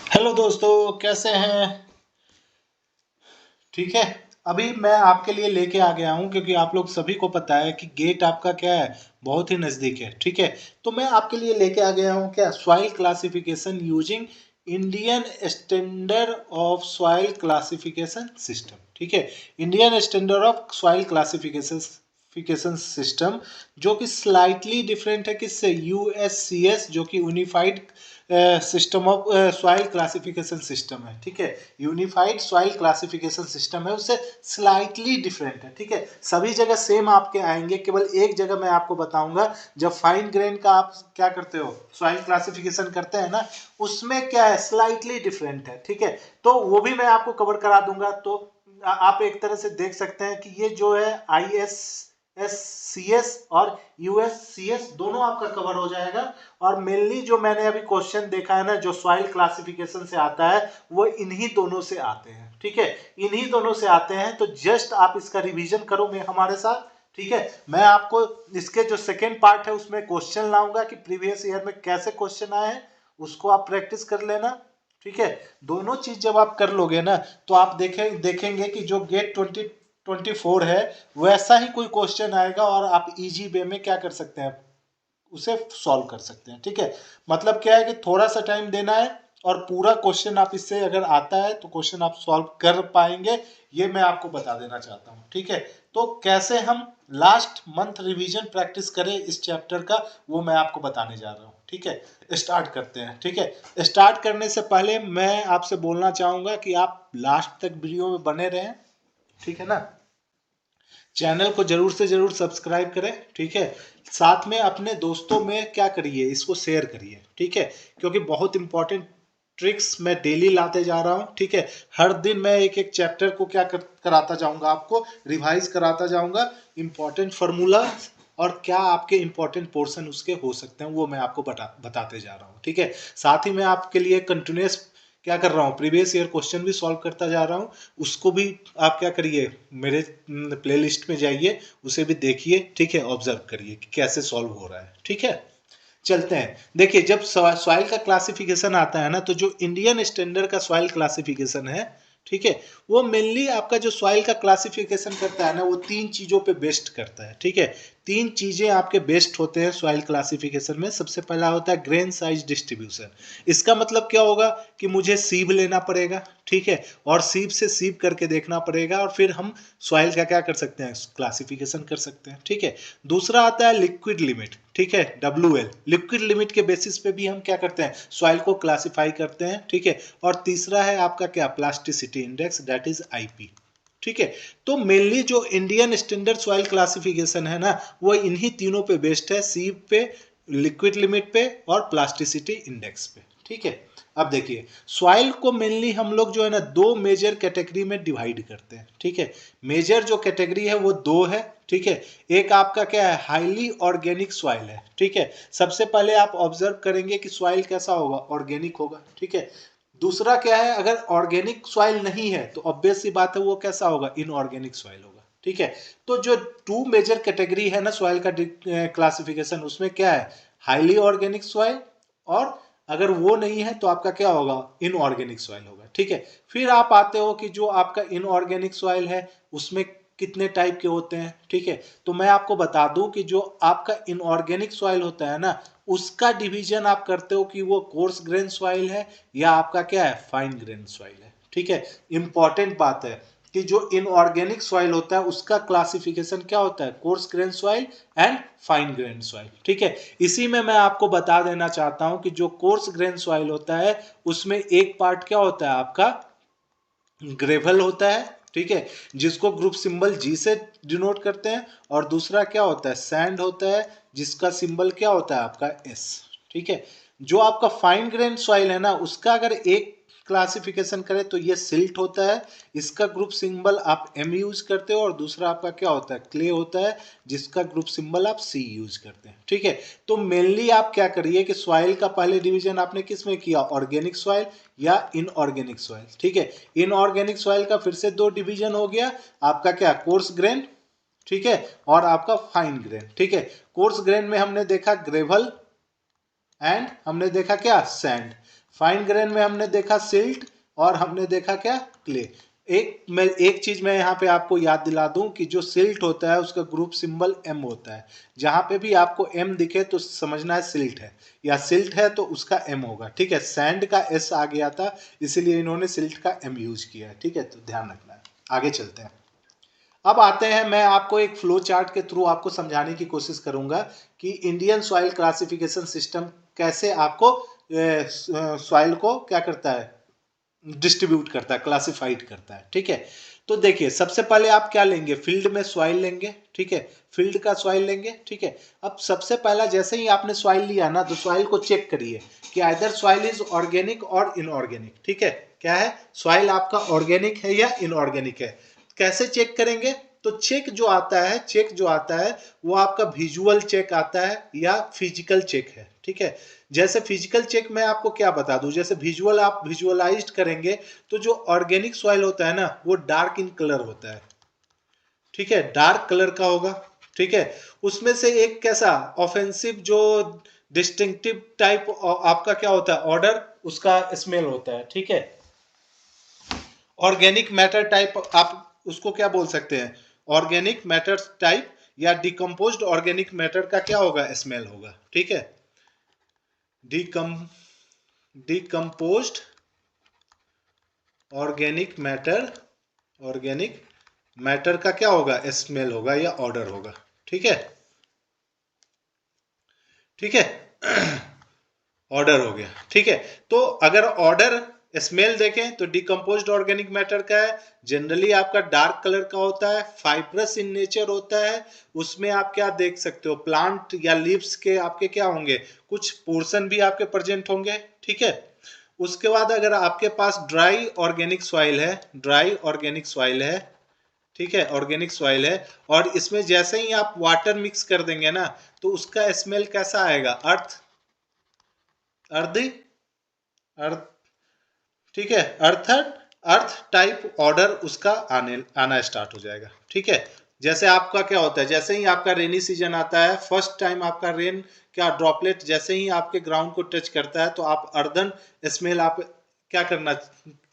Hello दोस्तों, कैसे हैं? ठीक है। अभी मैं आपके लिए लेके आ गया हूं क्योंकि आप लोग सभी को पता है कि गेट आपका क्या है, बहुत ही नज़दीक है। ठीक है। तो मैं आपके लिए लेके आ गया हूं क्या, soil classification using Indian standard of soil classification system. ठीक है। Indian standard of soil classification system, जो कि स्लाइटली डिफरेंट है किससे, यूएससीएस, जो कि unified system of soil classification system है। ठीक है। यूनिफाइड सॉइल क्लासिफिकेशन सिस्टम है, उससे स्लाइटली डिफरेंट है। ठीक है। सभी जगह सेम आपके आएंगे, केवल एक जगह मैं आपको बताऊंगा। जब फाइन ग्रेन का आप क्या करते हो, सॉइल क्लासिफिकेशन करते हैं ना, उसमें क्या है, स्लाइटली डिफरेंट है। ठीक है। तो वो भी मैं आपको कवर करा दूंगा। तो आप एक तरह से देख सकते हैं कि ये जो है ISSCS और USCS दोनों आपका कवर हो जाएगा। और मेनली जो मैंने अभी क्वेश्चन देखा है ना, जो सॉइल क्लासिफिकेशन से आता है, वो इन्हीं दोनों से आते हैं। ठीक है। इन्हीं दोनों से आते हैं, तो जस्ट आप इसका रिवीजन करो मैं हमारे साथ। ठीक है। मैं आपको इसके जो सेकेंड पार्ट है उसमें क्वेश्चन लाऊंगा कि प्रीवियस ईयर में कैसे क्वेश्चन आए हैं, उसको आप प्रैक्टिस कर लेना। ठीक है। दोनों चीज जब आप कर लोगे ना, तो आप देखेंगे कि जो गेट 2024 है, वैसा ही कोई क्वेश्चन आएगा और आप इजी वे में क्या कर सकते हैं, उसे सॉल्व कर सकते हैं। ठीक है। मतलब क्या है कि थोड़ा सा टाइम देना है और पूरा क्वेश्चन आप इससे अगर आता है तो क्वेश्चन आप सॉल्व कर पाएंगे, ये मैं आपको बता देना चाहता हूँ। ठीक है। तो कैसे हम लास्ट मंथ रिवीजन प्रैक्टिस करें इस चैप्टर का, वो मैं आपको बताने जा रहा हूँ। ठीक है। स्टार्ट करते हैं। ठीक है। स्टार्ट करने से पहले मैं आपसे बोलना चाहूंगा कि आप लास्ट तक वीडियो में बने रहें। ठीक है ना। चैनल को जरूर से जरूर सब्सक्राइब करें। ठीक है। साथ में अपने दोस्तों में क्या करिए, इसको शेयर करिए। ठीक है। क्योंकि बहुत इंपॉर्टेंट ट्रिक्स मैं डेली लाते जा रहा हूं। ठीक है। हर दिन मैं एक एक चैप्टर को क्या कराता जाऊंगा, आपको रिवाइज कराता जाऊंगा। इंपॉर्टेंट फार्मूला और क्या आपके इंपॉर्टेंट पोर्शन उसके हो सकते हैं, वो मैं आपको बताते जा रहा हूँ। ठीक है। साथ ही मैं आपके लिए कंटिन्यूस क्या कर रहा हूँ, प्रीवियस ईयर क्वेश्चन भी सॉल्व करता जा रहा हूँ। उसको भी आप क्या करिए, मेरे प्लेलिस्ट में जाइए, उसे भी देखिए। ठीक है। ऑब्जर्व करिए कि कैसे सॉल्व हो रहा है। ठीक है। चलते हैं। देखिए, जब सॉइल का क्लासिफिकेशन आता है ना, तो जो इंडियन स्टैंडर्ड का सॉइल क्लासिफिकेशन है, ठीक है, वो मेनली आपका जो सॉइल का क्लासिफिकेशन करता है ना, वो तीन चीजों पे बेस्ड करता है। ठीक है। तीन चीजें आपके बेस्ट होते हैं सॉइल क्लासिफिकेशन में। सबसे पहला होता है ग्रेन साइज डिस्ट्रीब्यूशन। इसका मतलब क्या होगा कि मुझे सीब लेना पड़ेगा। ठीक है। और सीब से सीब करके देखना पड़ेगा, और फिर हम सॉइल का क्या कर सकते हैं, क्लासिफिकेशन कर सकते हैं। ठीक है। दूसरा आता है लिक्विड लिमिट। ठीक है। WL, लिक्विड लिमिट के बेसिस पे भी हम क्या करते हैं, सॉइल को क्लासिफाई करते हैं। ठीक है। और तीसरा है आपका क्या, plasticity index, that is IP। ठीक है। तो मेनली जो इंडियन स्टैंडर्ड सॉइल क्लासिफिकेशन है ना, वो इन्हीं तीनों पे बेस्ड है, सीप पे, लिक्विड लिमिट पे और प्लास्टिसिटी इंडेक्स पे। ठीक है। अब देखिए, सॉइल को मेनली हम लोग जो है ना, दो मेजर कैटेगरी में डिवाइड करते हैं। ठीक है। मेजर जो कैटेगरी है वो दो है। ठीक है। एक आपका क्या है, हाईली ऑर्गेनिक सॉइल है। ठीक है। सबसे पहले आप ऑब्जर्व करेंगे कि सॉइल कैसा होगा, ऑर्गेनिक होगा। ठीक है। दूसरा क्या है, अगर ऑर्गेनिक सॉइल नहीं है तो ऑब्वियस सी बात है वो कैसा होगा, इनऑर्गेनिक सॉइल होगा। ठीक है। तो जो टू मेजर कैटेगरी है ना सॉइल का क्लासिफिकेशन, उसमें क्या है, हाईली ऑर्गेनिक सॉइल, और अगर वो नहीं है तो आपका क्या होगा, इनऑर्गेनिक सॉइल होगा। ठीक है। फिर आप आते हो कि जो आपका इनऑर्गेनिक सॉइल है, उसमें कितने टाइप के होते हैं। ठीक है। तो मैं आपको बता दूं कि जो आपका इनऑर्गेनिक सॉइल होता है ना, उसका डिवीजन आप करते हो कि वो कोर्स ग्रेन सॉइल है या आपका क्या है, फाइन ग्रेन सॉइल है। ठीक है। इंपॉर्टेंट बात है कि जो इनऑर्गेनिक सॉइल होता है उसका क्लासिफिकेशन क्या होता है, coarse grain soil and fine grain soil. ठीक है। इसी में मैं आपको बता देना चाहता हूं कि जो कोर्स ग्रेन सॉइल होता है, उसमें एक पार्ट क्या होता है आपका, ग्रेवल होता है। ठीक है। जिसको ग्रुप सिंबल G से डिनोट करते हैं, और दूसरा क्या होता है, सैंड होता है, जिसका सिंबल क्या होता है आपका S। ठीक है। जो आपका फाइन ग्रेन सॉइल है ना, उसका अगर एक क्लासिफिकेशन करें तो ये सिल्ट होता है, इसका ग्रुप सिंबल आप M यूज करते हो, और दूसरा आपका क्या होता है, क्ले होता है, जिसका ग्रुप सिंबल आप C यूज करते हैं। ठीक है। तो मेनली आप क्या करिए कि सॉइल का पहले डिवीजन आपने किस में किया, ऑर्गेनिक सॉइल या इनऑर्गेनिक सॉइल। ठीक है। इनऑर्गेनिक सॉइल का फिर से दो डिवीजन हो गया, आपका क्या, कोर्स ग्रेन, ठीक है, और आपका फाइन ग्रेन। ठीक है। कोर्स ग्रेन में हमने देखा ग्रेवल, एंड हमने देखा क्या, सैंड। फाइन ग्रेन में हमने देखा सिल्ट और हमने देखा क्या, क्ले। एक चीज मैं यहाँ पे आपको याद दिला दूं कि जो सिल्ट होता है उसका ग्रुप सिंबल एम होता है। जहां पे भी आपको एम दिखे तो समझना है सिल्ट है, या सिल्ट है तो उसका एम होगा, ठीक है। सैंड का एस आ गया था इसीलिए इन्होंने सिल्ट का एम यूज किया है, ठीक है, तो ध्यान रखना है। आगे चलते हैं। अब आते हैं, मैं आपको एक फ्लो चार्ट के थ्रू आपको समझाने की कोशिश करूंगा कि इंडियन सॉइल क्लासिफिकेशन सिस्टम कैसे आपको सॉइल को क्या करता है, डिस्ट्रीब्यूट करता है, क्लासिफाइड करता है, ठीक है। तो देखिए सबसे पहले आप क्या लेंगे, फील्ड में सॉइल लेंगे, ठीक है, फील्ड का सॉइल लेंगे, ठीक है। अब सबसे पहला जैसे ही आपने सॉइल लिया ना तो सॉइल को चेक करिए कि आइदर सॉइल इज ऑर्गेनिक और इनऑर्गेनिक, ठीक है। क्या है, सॉइल आपका ऑर्गेनिक है या इनऑर्गेनिक है। कैसे चेक करेंगे, तो चेक जो आता है वो आपका विजुअल चेक आता है या फिजिकल चेक है, ठीक है। जैसे फिजिकल चेक मैं आपको क्या बता दूं, जैसे विजुअल आप विजुअलाइज करेंगे तो जो ऑर्गेनिक सॉइल होता है ना वो डार्क इन कलर होता है, ठीक है, डार्क कलर का होगा, ठीक है। उसमें से एक कैसा ऑफेंसिव जो डिस्टिंक्टिव टाइप आपका क्या होता है, ऑर्डर, उसका स्मेल होता है, ठीक है। ऑर्गेनिक मैटर टाइप आप उसको क्या बोल सकते हैं, ऑर्गेनिक मैटर टाइप या डिकम्पोज्ड ऑर्गेनिक मैटर का क्या होगा, स्मेल होगा, ठीक है। डिकम्पोज्ड ऑर्गेनिक मैटर का क्या होगा, स्मेल होगा या ऑर्डर होगा, ठीक है, ठीक है। ऑर्डर हो गया, ठीक है। तो अगर ऑर्डर स्मेल देखें तो डिकम्पोज्ड ऑर्गेनिक मैटर का है, जनरली आपका डार्क कलर का होता है, फाइब्रस इन नेचर होता है। उसमें आप क्या देख सकते हो, प्लांट या लीव्स के आपके क्या होंगे, कुछ पोर्शन भी आपके प्रेजेंट होंगे, ठीक है। उसके बाद अगर आपके पास ड्राई ऑर्गेनिक सॉइल है, ठीक है, ऑर्गेनिक सॉइल है, और इसमें जैसे ही आप वाटर मिक्स कर देंगे ना तो उसका स्मेल कैसा आएगा, अर्थ अर्थ ठीक है, अर्थ टाइप ऑर्डर उसका आना स्टार्ट हो जाएगा, ठीक है। जैसे आपका क्या होता है, जैसे ही आपका रेनी सीजन आता है, फर्स्ट टाइम आपका रेन क्या ड्रॉपलेट जैसे ही आपके ग्राउंड को टच करता है तो आप अर्दन स्मेल आप क्या करना,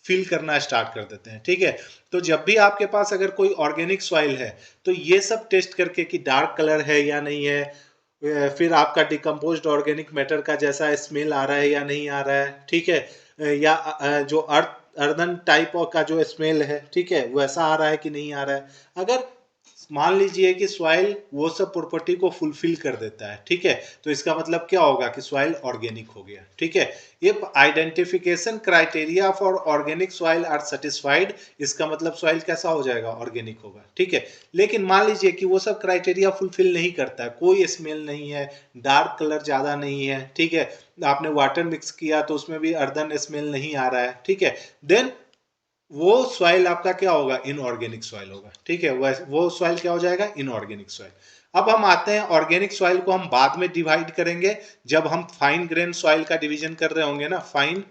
फील करना स्टार्ट कर देते हैं, ठीक है। तो जब भी आपके पास अगर कोई ऑर्गेनिक सॉइल है तो ये सब टेस्ट करके कि डार्क कलर है या नहीं है, फिर आपका डिकम्पोज्ड ऑर्गेनिक मैटर का जैसा स्मेल आ रहा है या नहीं आ रहा है, ठीक है, या जो अर्दन टाइप का जो स्मेल है, ठीक है, वैसा आ रहा है कि नहीं आ रहा है। अगर मान लीजिए कि सॉइल वो सब प्रॉपर्टी को फुलफिल कर देता है, ठीक है, तो इसका मतलब क्या होगा कि सॉइल ऑर्गेनिक हो गया, ठीक है। If identification criteria for organic soil are satisfied, इसका मतलब सॉइल कैसा हो जाएगा, ऑर्गेनिक होगा, ठीक है। लेकिन मान लीजिए कि वो सब क्राइटेरिया फुलफिल नहीं करता है, कोई स्मेल नहीं है, डार्क कलर ज्यादा नहीं है, ठीक है, आपने वाटर मिक्स किया तो उसमें भी अर्दन स्मेल नहीं आ रहा है, ठीक है, देन वो सॉइल आपका क्या होगा, इनऑर्गेनिक सॉइल होगा, ठीक है। वो सॉइल क्या हो जाएगा, इनऑर्गेनिक सॉइल। अब हम आते हैं, ऑर्गेनिक सॉइल को हम बाद में डिवाइड करेंगे जब हम फाइन ग्रेन सॉइल का डिवीजन कर रहे होंगे ना, फाइन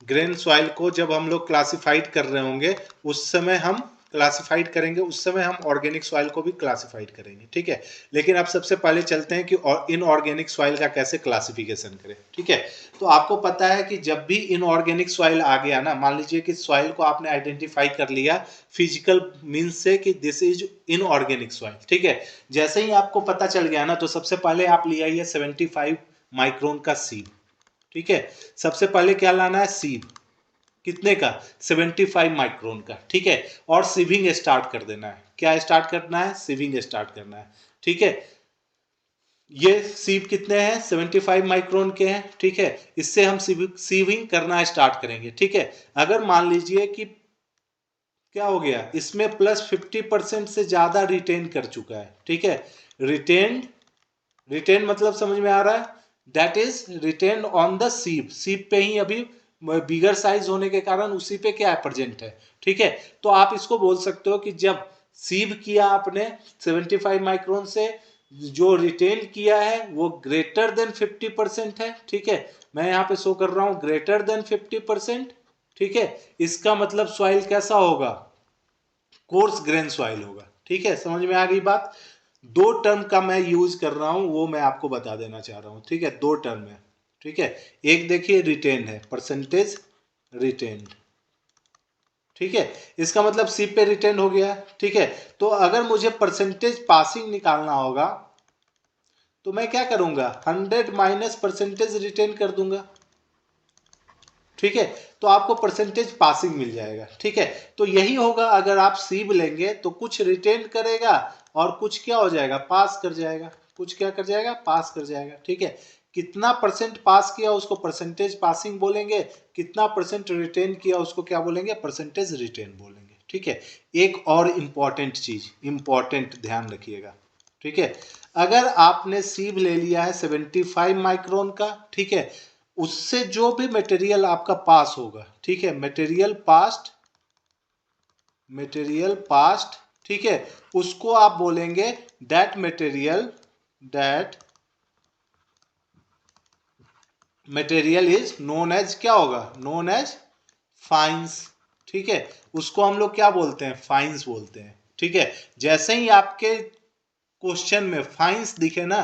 ग्रेन सॉइल को जब हम लोग क्लासिफाइड कर रहे होंगे उस समय हम क्लासिफाइड करेंगे, उस समय हम ऑर्गेनिक सॉइल को भी क्लासिफाइड करेंगे, ठीक है। लेकिन अब सबसे पहले चलते हैं कि इनऑर्गेनिक सॉइल का कैसे क्लासिफिकेशन करें, ठीक है। तो आपको पता है कि जब भी इनऑर्गेनिक सॉइल आ गया ना, मान लीजिए कि सॉइल को आपने आइडेंटिफाई कर लिया फिजिकल मीन्स से कि दिस इज इनऑर्गेनिक सॉइल, ठीक है। जैसे ही आपको पता चल गया ना तो सबसे पहले आप ले आइए 75 माइक्रोन का सीव, ठीक है। सबसे पहले क्या लाना है, सीव, कितने का, 75 माइक्रोन का, ठीक है। और सीविंग स्टार्ट कर देना है, क्या स्टार्ट करना है, सीविंग स्टार्ट करना है, ठीक है। ये सीव कितने हैं, 75 माइक्रोन के हैं, ठीक है। इससे हम सीविंग करना स्टार्ट करेंगे, ठीक है। अगर मान लीजिए कि क्या हो गया, इसमें प्लस 50% से ज्यादा रिटेन कर चुका है, ठीक है। रिटेन मतलब समझ में आ रहा है, that is retained on the sieve, sieve पे ही अभी बिगर साइज होने के कारण उसी पे क्या है, प्रेजेंट है, ठीक है। तो आप इसको बोल सकते हो कि जब सीव किया आपने 75 माइक्रोन से, जो रिटेन किया है वो ग्रेटर देन 50% है, ठीक है। मैं यहाँ पे शो कर रहा हूं ग्रेटर देन 50%, ठीक है। इसका मतलब सॉइल कैसा होगा, कोर्स ग्रेन सॉइल होगा, ठीक है। समझ में आ गई बात। दो टर्म का मैं यूज कर रहा हूं वो मैं आपको बता देना चाह रहा हूं, ठीक है, दो टर्म है, ठीक है। एक देखिए रिटेन है, परसेंटेज रिटेन्ड, ठीक है, इसका मतलब सीप पे रिटेन हो गया, ठीक है। तो अगर मुझे परसेंटेज पासिंग निकालना होगा तो मैं क्या करूंगा, 100 माइनस परसेंटेज रिटेन कर दूंगा, ठीक है, तो आपको परसेंटेज पासिंग मिल जाएगा, ठीक है। तो यही होगा, अगर आप सीब लेंगे तो कुछ रिटेन करेगा और कुछ क्या हो जाएगा, पास कर जाएगा, कुछ क्या कर जाएगा, पास कर जाएगा, ठीक है। कितना परसेंट पास किया उसको परसेंटेज पासिंग बोलेंगे, कितना परसेंट रिटेन किया उसको क्या बोलेंगे, परसेंटेज रिटेन बोलेंगे, ठीक है। एक और इंपॉर्टेंट चीज, इंपॉर्टेंट ध्यान रखिएगा, ठीक है। अगर आपने सीब ले लिया है 75 माइक्रोन का, ठीक है, उससे जो भी मटेरियल आपका पास होगा, ठीक है, मटेरियल पास्ट, ठीक है, उसको आप बोलेंगे that material is known as, क्या होगा, नोन एज फाइन्स, ठीक है, उसको हम लोग क्या बोलते हैं, फाइन्स बोलते हैं, ठीक है। जैसे ही आपके क्वेश्चन में फाइन्स दिखे ना,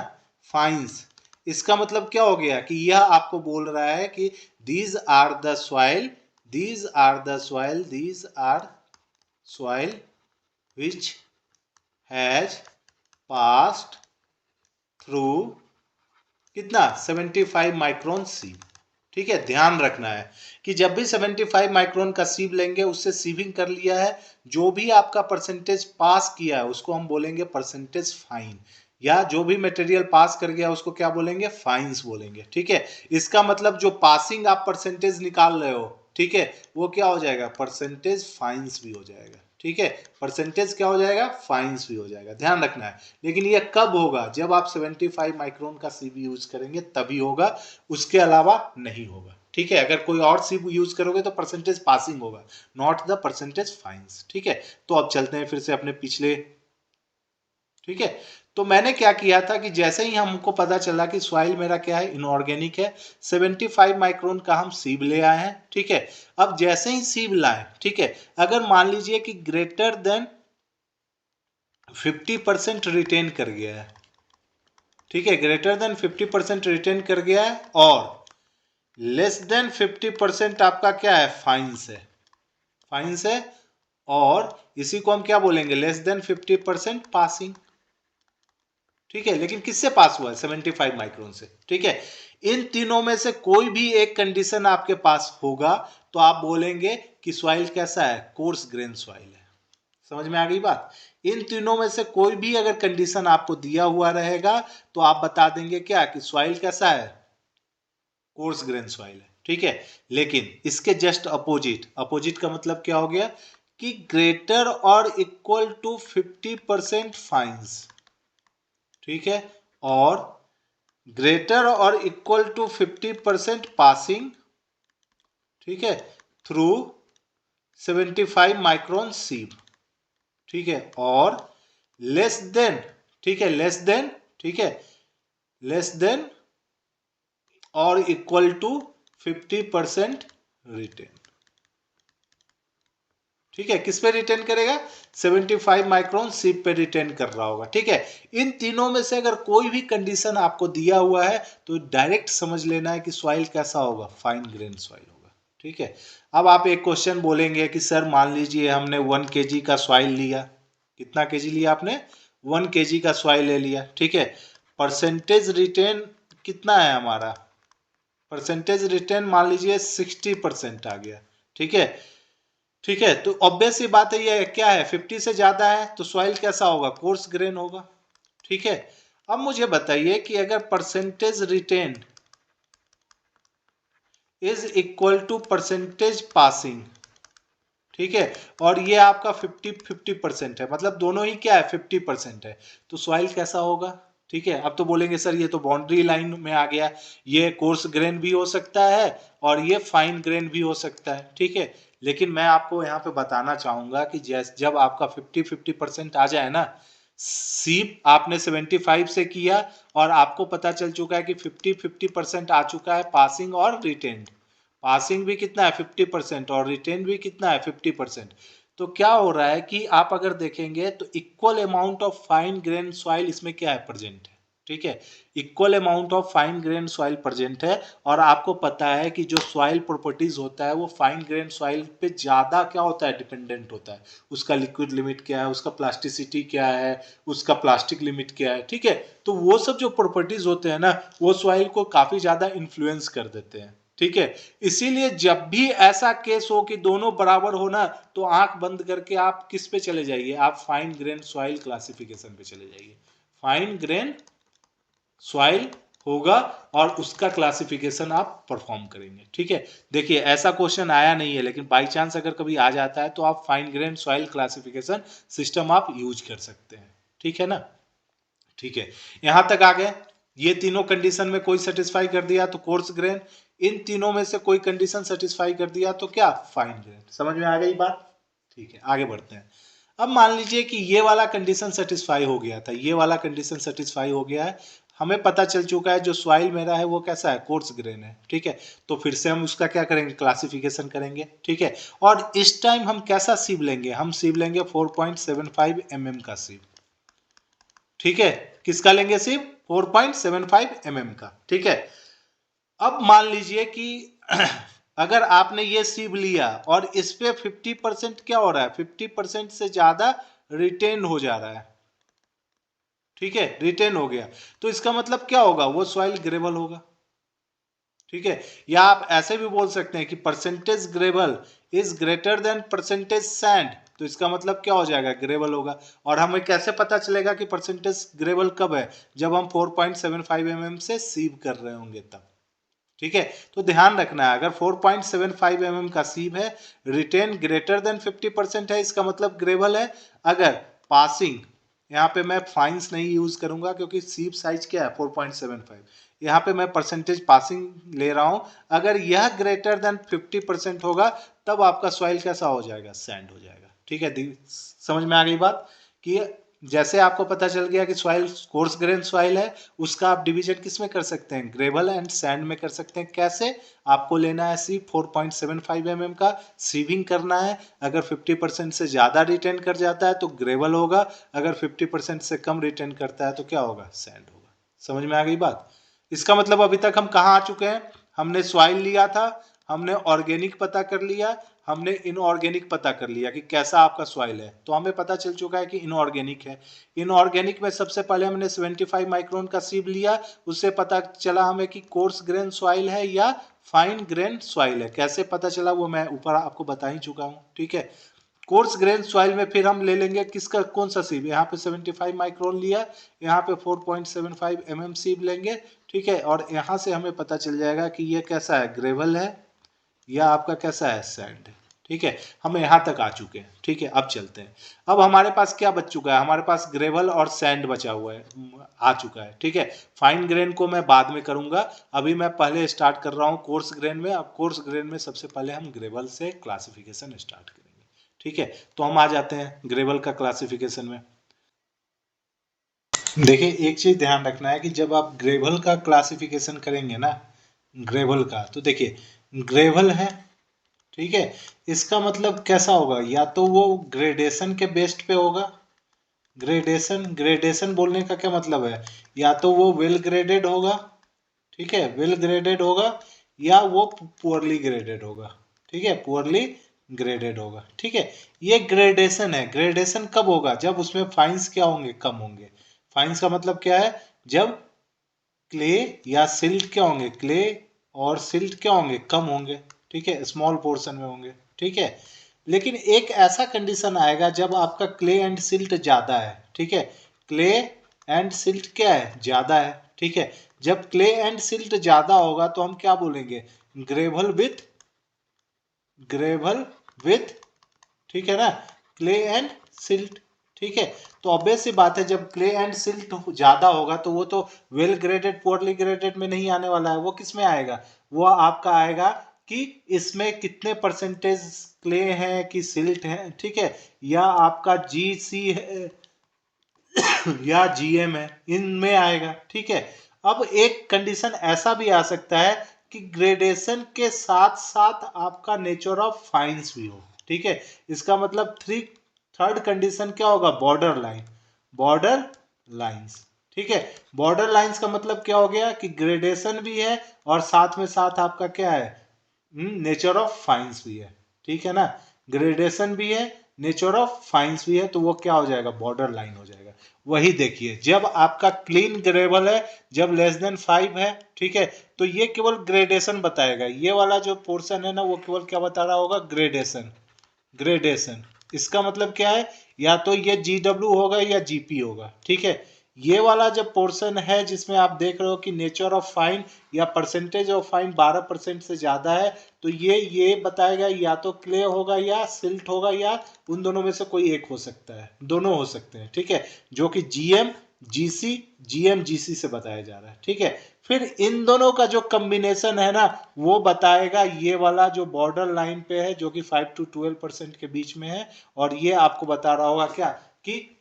फाइन्स, इसका मतलब क्या हो गया कि यह आपको बोल रहा है कि these are the soil which has passed through कितना, 75 माइक्रोन सीव, ठीक है। ध्यान रखना है कि जब भी 75 माइक्रोन का सीव लेंगे उससे सीविंग कर लिया है, जो भी आपका परसेंटेज पास किया है उसको हम बोलेंगे परसेंटेज फाइन, या जो भी मटेरियल पास कर गया उसको क्या बोलेंगे, फाइन्स बोलेंगे, ठीक है। इसका मतलब जो पासिंग आप परसेंटेज निकाल रहे हो, ठीक है, वो क्या हो जाएगा, परसेंटेज फाइन्स भी हो जाएगा, ठीक है, परसेंटेज क्या हो जाएगा, फाइन्स भी हो जाएगा, ध्यान रखना है। लेकिन ये कब होगा, जब आप 75 माइक्रोन का सीबी यूज करेंगे तभी होगा, उसके अलावा नहीं होगा, ठीक है। अगर कोई और सीब यूज करोगे तो परसेंटेज पासिंग होगा, नॉट द परसेंटेज फाइन्स, ठीक है। तो अब चलते हैं फिर से अपने पिछले, ठीक है। तो मैंने क्या किया था कि जैसे ही हमको पता चला कि सॉइल मेरा क्या है, इनऑर्गेनिक है, 75 माइक्रोन का हम सीब ले आए हैं, ठीक है। अब जैसे ही सीब लाए, ठीक है, अगर मान लीजिए कि ग्रेटर देन 50% रिटेन कर गया है, ठीक है, ग्रेटर देन 50% रिटेन कर गया है, और लेस देन 50% आपका क्या है, फाइन्स है, फाइन्स है, और इसी को हम क्या बोलेंगे, लेस देन 50% पासिंग, ठीक है। लेकिन किससे पास हुआ है, 75 माइक्रोन से, ठीक है। इन तीनों में से कोई भी एक कंडीशन आपके पास होगा तो आप बोलेंगे कि सॉइल कैसा है, कोर्स ग्रेन सॉइल है, समझ में आ गई बात। इन तीनों में से कोई भी अगर कंडीशन आपको दिया हुआ रहेगा तो आप बता देंगे क्या, कि सॉइल कैसा है, कोर्स ग्रेन सॉइल है, ठीक है। लेकिन इसके जस्ट अपोजिट का मतलब क्या हो गया, कि ग्रेटर और इक्वल टू 50% फाइन्स, ठीक है, और ग्रेटर और इक्वल टू 50% पासिंग, ठीक है, थ्रू 75 माइक्रोन सीब, ठीक है, और लेस देन, ठीक है, लेस देन और इक्वल टू 50% रिटेन, ठीक है। किस पे रिटेन करेगा, 75 माइक्रोन सीप पे रिटेन कर रहा होगा, ठीक है। इन तीनों में से अगर कोई भी कंडीशन आपको दिया हुआ है तो डायरेक्ट समझ लेना है कि सॉइल कैसा होगा, फाइन ग्रेन सॉइल होगा, ठीक है। अब आप एक क्वेश्चन बोलेंगे कि सर मान लीजिए हमने 1 kg का सॉइल लिया, कितना केजी लिया आपने, 1 kg का सॉइल ले लिया, ठीक है। परसेंटेज रिटेन कितना है हमारा, परसेंटेज रिटेन मान लीजिए 60% आ गया, ठीक है, ठीक है। तो ऑब्वियस सी बात है, ये क्या है, 50 से ज्यादा है तो सॉइल कैसा होगा, कोर्स ग्रेन होगा, ठीक है। अब मुझे बताइए कि अगर percentage retained is equal to percentage passing, ठीक है, और ये आपका 50-50% है, मतलब दोनों ही क्या है, 50% है, तो सॉइल कैसा होगा, ठीक है। अब तो बोलेंगे सर ये तो बाउंड्री लाइन में आ गया, ये कोर्स ग्रेन भी हो सकता है और ये फाइन ग्रेन भी हो सकता है, ठीक है। लेकिन मैं आपको यहाँ पे बताना चाहूंगा कि जब आपका 50-50% आ जाए ना, सीप आपने 75 से किया और आपको पता चल चुका है कि 50-50% आ चुका है पासिंग और रिटेन, पासिंग भी कितना है 50% और रिटेन भी कितना है 50%, तो क्या हो रहा है कि आप अगर देखेंगे तो equal amount of fine grain soil इसमें क्या है, प्रेजेंट है, ठीक है, equal amount of fine grain soil present है। और आपको पता है कि जो सॉइल प्रॉपर्टीज होता है वो फाइन ग्रेन सॉइल पे ज्यादा क्या होता है, डिपेंडेंट होता है। उसका लिक्विड लिमिट क्या है, उसका प्लास्टिसिटी क्या है, उसका प्लास्टिक लिमिट क्या है, ठीक है। तो वो सब जो प्रॉपर्टीज होते हैं ना, वो सॉइल को काफी ज्यादा इन्फ्लुएंस कर देते हैं, ठीक है। इसीलिए जब भी ऐसा केस हो कि दोनों बराबर हो ना, तो आंख बंद करके आप किस पे चले जाइए, आप फाइन ग्रेन सॉइल क्लासिफिकेशन पे चले जाइए। फाइन ग्रेन सॉइल होगा और उसका क्लासिफिकेशन आप परफॉर्म करेंगे, ठीक है। देखिए ऐसा क्वेश्चन आया नहीं है, लेकिन बाय चांस अगर कभी आ जाता है तो आप fine grain soil classification system आप यूज कर सकते हैं, ठीक है ना। ठीक है, यहां तक आ गए। ये तीनों कंडीशन में कोई सेटिस्फाई कर दिया तो कोर्स ग्रेन, इन तीनों में से कोई कंडीशन सेटिस्फाई कर दिया तो क्या, फाइन ग्रेन। समझ में आ गई बात, ठीक है। आगे बढ़ते हैं। अब मान लीजिए कि ये वाला कंडीशन सेटिस्फाई हो गया था, ये वाला कंडीशन सेटिस्फाई हो गया है, हमें पता चल चुका है जो सॉइल मेरा है वो कैसा है, कोर्स ग्रेन है, ठीक है। तो फिर से हम उसका क्या करेंगे, क्लासिफिकेशन करेंगे, ठीक है। और इस टाइम हम कैसा सीव लेंगे, हम सीव लेंगे 4.75 mm का सीव, ठीक है। किसका लेंगे सीव, 4.75 mm का, ठीक है। अब मान लीजिए कि अगर आपने ये सीव लिया और इस पे 50% क्या हो रहा है, 50% से ज्यादा रिटेन हो जा रहा है, ठीक है, रिटेन हो गया, तो इसका मतलब क्या होगा, वो सॉइल ग्रेवल होगा, ठीक है। या आप ऐसे भी बोल सकते हैं कि percentage gravel is greater than percentage sand, तो इसका मतलब क्या हो जाएगा, ग्रेवल होगा। और हमें कैसे पता चलेगा कि परसेंटेज ग्रेवल कब है, जब हम 4.75 mm से सीव कर रहे होंगे तब, ठीक है। तो ध्यान रखना है, अगर 4.75 mm का सीव है, रिटेन ग्रेटर देन 50% है, इसका मतलब ग्रेवल है। अगर पासिंग, यहाँ पे मैं फाइंस नहीं यूज करूंगा क्योंकि सीव साइज क्या है 4.75, यहाँ पे मैं परसेंटेज पासिंग ले रहा हूं। अगर यह ग्रेटर देन 50% होगा तब आपका सॉइल कैसा हो जाएगा, सैंड हो जाएगा, ठीक है। समझ में आ गई बात कि जैसे आपको पता चल गया कि सॉइल कोर्स ग्रेन सॉइल है, उसका आप डिवीजन किस में कर सकते हैं, ग्रेवल एंड सैंड में कर सकते हैं। कैसे, आपको लेना है सी 4.75 mm का, सीविंग करना है। अगर 50% से ज्यादा रिटेन कर जाता है तो ग्रेवल होगा, अगर 50% से कम रिटेन करता है तो क्या होगा, सैंड होगा। समझ में आ गई बात। इसका मतलब अभी तक हम कहाँ आ चुके हैं, हमने सॉइल लिया था, हमने ऑर्गेनिक पता कर लिया, हमने इनऑर्गेनिक पता कर लिया कि कैसा आपका सॉइल है, तो हमें पता चल चुका है कि इनऑर्गेनिक है। इनऑर्गेनिक में सबसे पहले हमने 75 माइक्रोन का सीव लिया, उससे पता चला हमें कि कोर्स ग्रेन सॉइल है या फाइन ग्रेन सॉइल है। कैसे पता चला वो मैं ऊपर आपको बता ही चुका हूँ, ठीक है। कोर्स ग्रेन सॉइल में फिर हम ले लेंगे किसका, कौन सा सीव, यहाँ पे 75 माइक्रोन लिया, यहाँ पे 4.75 mm सीव लेंगे, ठीक है। और यहाँ से हमें पता चल जाएगा कि ये कैसा है, ग्रेवल है या आपका कैसा है, सैंड है, ठीक है। हम यहाँ तक आ चुके हैं, ठीक है। अब चलते हैं, अब हमारे पास क्या बच चुका है, हमारे पास ग्रेवल और सैंड बचा हुआ है, आ चुका है, ठीक है। फाइन ग्रेन को मैं बाद में करूंगा, अभी मैं पहले स्टार्ट कर रहा हूँ कोर्स ग्रेन में। अब कोर्स ग्रेन में सबसे पहले हम ग्रेवल से क्लासिफिकेशन स्टार्ट करेंगे, ठीक है। तो हम आ जाते हैं ग्रेवल का क्लासिफिकेशन में। देखिए एक चीज ध्यान रखना है कि जब आप ग्रेवल का क्लासिफिकेशन करेंगे ना, ग्रेवल का, तो देखिए ग्रेवल है, ठीक है। इसका मतलब कैसा होगा, या तो वो ग्रेडेशन के बेस्ड पे होगा, ग्रेडेशन, ग्रेडेशन बोलने का क्या मतलब है, या तो वो वेल ग्रेडेड होगा, ठीक है, वेल ग्रेडेड होगा, या वो पुअरली ग्रेडेड होगा, ठीक है, पुअरली ग्रेडेड होगा, ठीक है। ये ग्रेडेशन है। ग्रेडेशन कब होगा, जब उसमें फाइंस क्या होंगे, कम होंगे। फाइंस का मतलब क्या है, जब क्ले या सिल्ट क्या होंगे, क्ले और सिल्ट क्या होंगे, कम होंगे, ठीक है, स्मॉल पोर्शन में होंगे, ठीक है। लेकिन एक ऐसा कंडीशन आएगा जब आपका क्ले एंड सिल्ट ज्यादा है, ठीक है, क्ले एंड सिल्ट क्या है, ज्यादा है, ठीक है। जब क्ले एंड सिल्ट ज्यादा होगा तो हम क्या बोलेंगे, ग्रेवल विथ, ग्रेवल विथ, ठीक है ना, क्ले एंड सिल्ट, ठीक है। तो ऑब्वियस सी बात है, जब क्ले एंड सिल्ट ज्यादा होगा तो वो तो वेल ग्रेडेड पुअरली ग्रेडेड में नहीं आने वाला है, वो किस में आएगा, वो आपका आएगा कि इसमें कितने परसेंटेज क्ले है कि सिल्ट है, ठीक है, या आपका जीसी है या जीएम है, इनमें आएगा, ठीक है। अब एक कंडीशन ऐसा भी आ सकता है कि ग्रेडेशन के साथ साथ आपका नेचर ऑफ फाइंस भी हो, ठीक है। इसका मतलब थर्ड कंडीशन क्या होगा, बॉर्डर लाइन, बॉर्डर लाइंस, ठीक है। बॉर्डर लाइंस का मतलब क्या हो गया कि ग्रेडेशन भी है और साथ में साथ आपका क्या है, नेचर ऑफ फाइंस भी है, ठीक है ना। ग्रेडेशन भी है, नेचर ऑफ फाइंस भी है, तो वो क्या हो जाएगा, बॉर्डर लाइन हो जाएगा। वही देखिए, जब आपका क्लीन ग्रेवल है, जब लेस देन 5 है, ठीक है, तो ये केवल ग्रेडेशन बताएगा। ये वाला जो पोर्शन है ना, वो केवल क्या बता रहा होगा, ग्रेडेशन। ग्रेडेशन इसका मतलब क्या है, या तो ये GW होगा या GP होगा, ठीक है। ये वाला जब पोर्शन है जिसमें आप देख रहे हो कि नेचर ऑफ फाइन या परसेंटेज ऑफ फाइन 12% से ज्यादा है, तो ये बताएगा या तो क्ले होगा या सिल्ट होगा, या उन दोनों में से कोई एक हो सकता है, दोनों हो सकते हैं, ठीक है, जो कि GM GC GM GC से बताया जा रहा है, ठीक है। फिर इन दोनों का जो कॉम्बिनेशन है ना, वो बताएगा ये वाला जो बॉर्डर लाइन पे है, जो कि 5 to 12% के बीच में है, और ये आपको बता रहा होगा क्या कि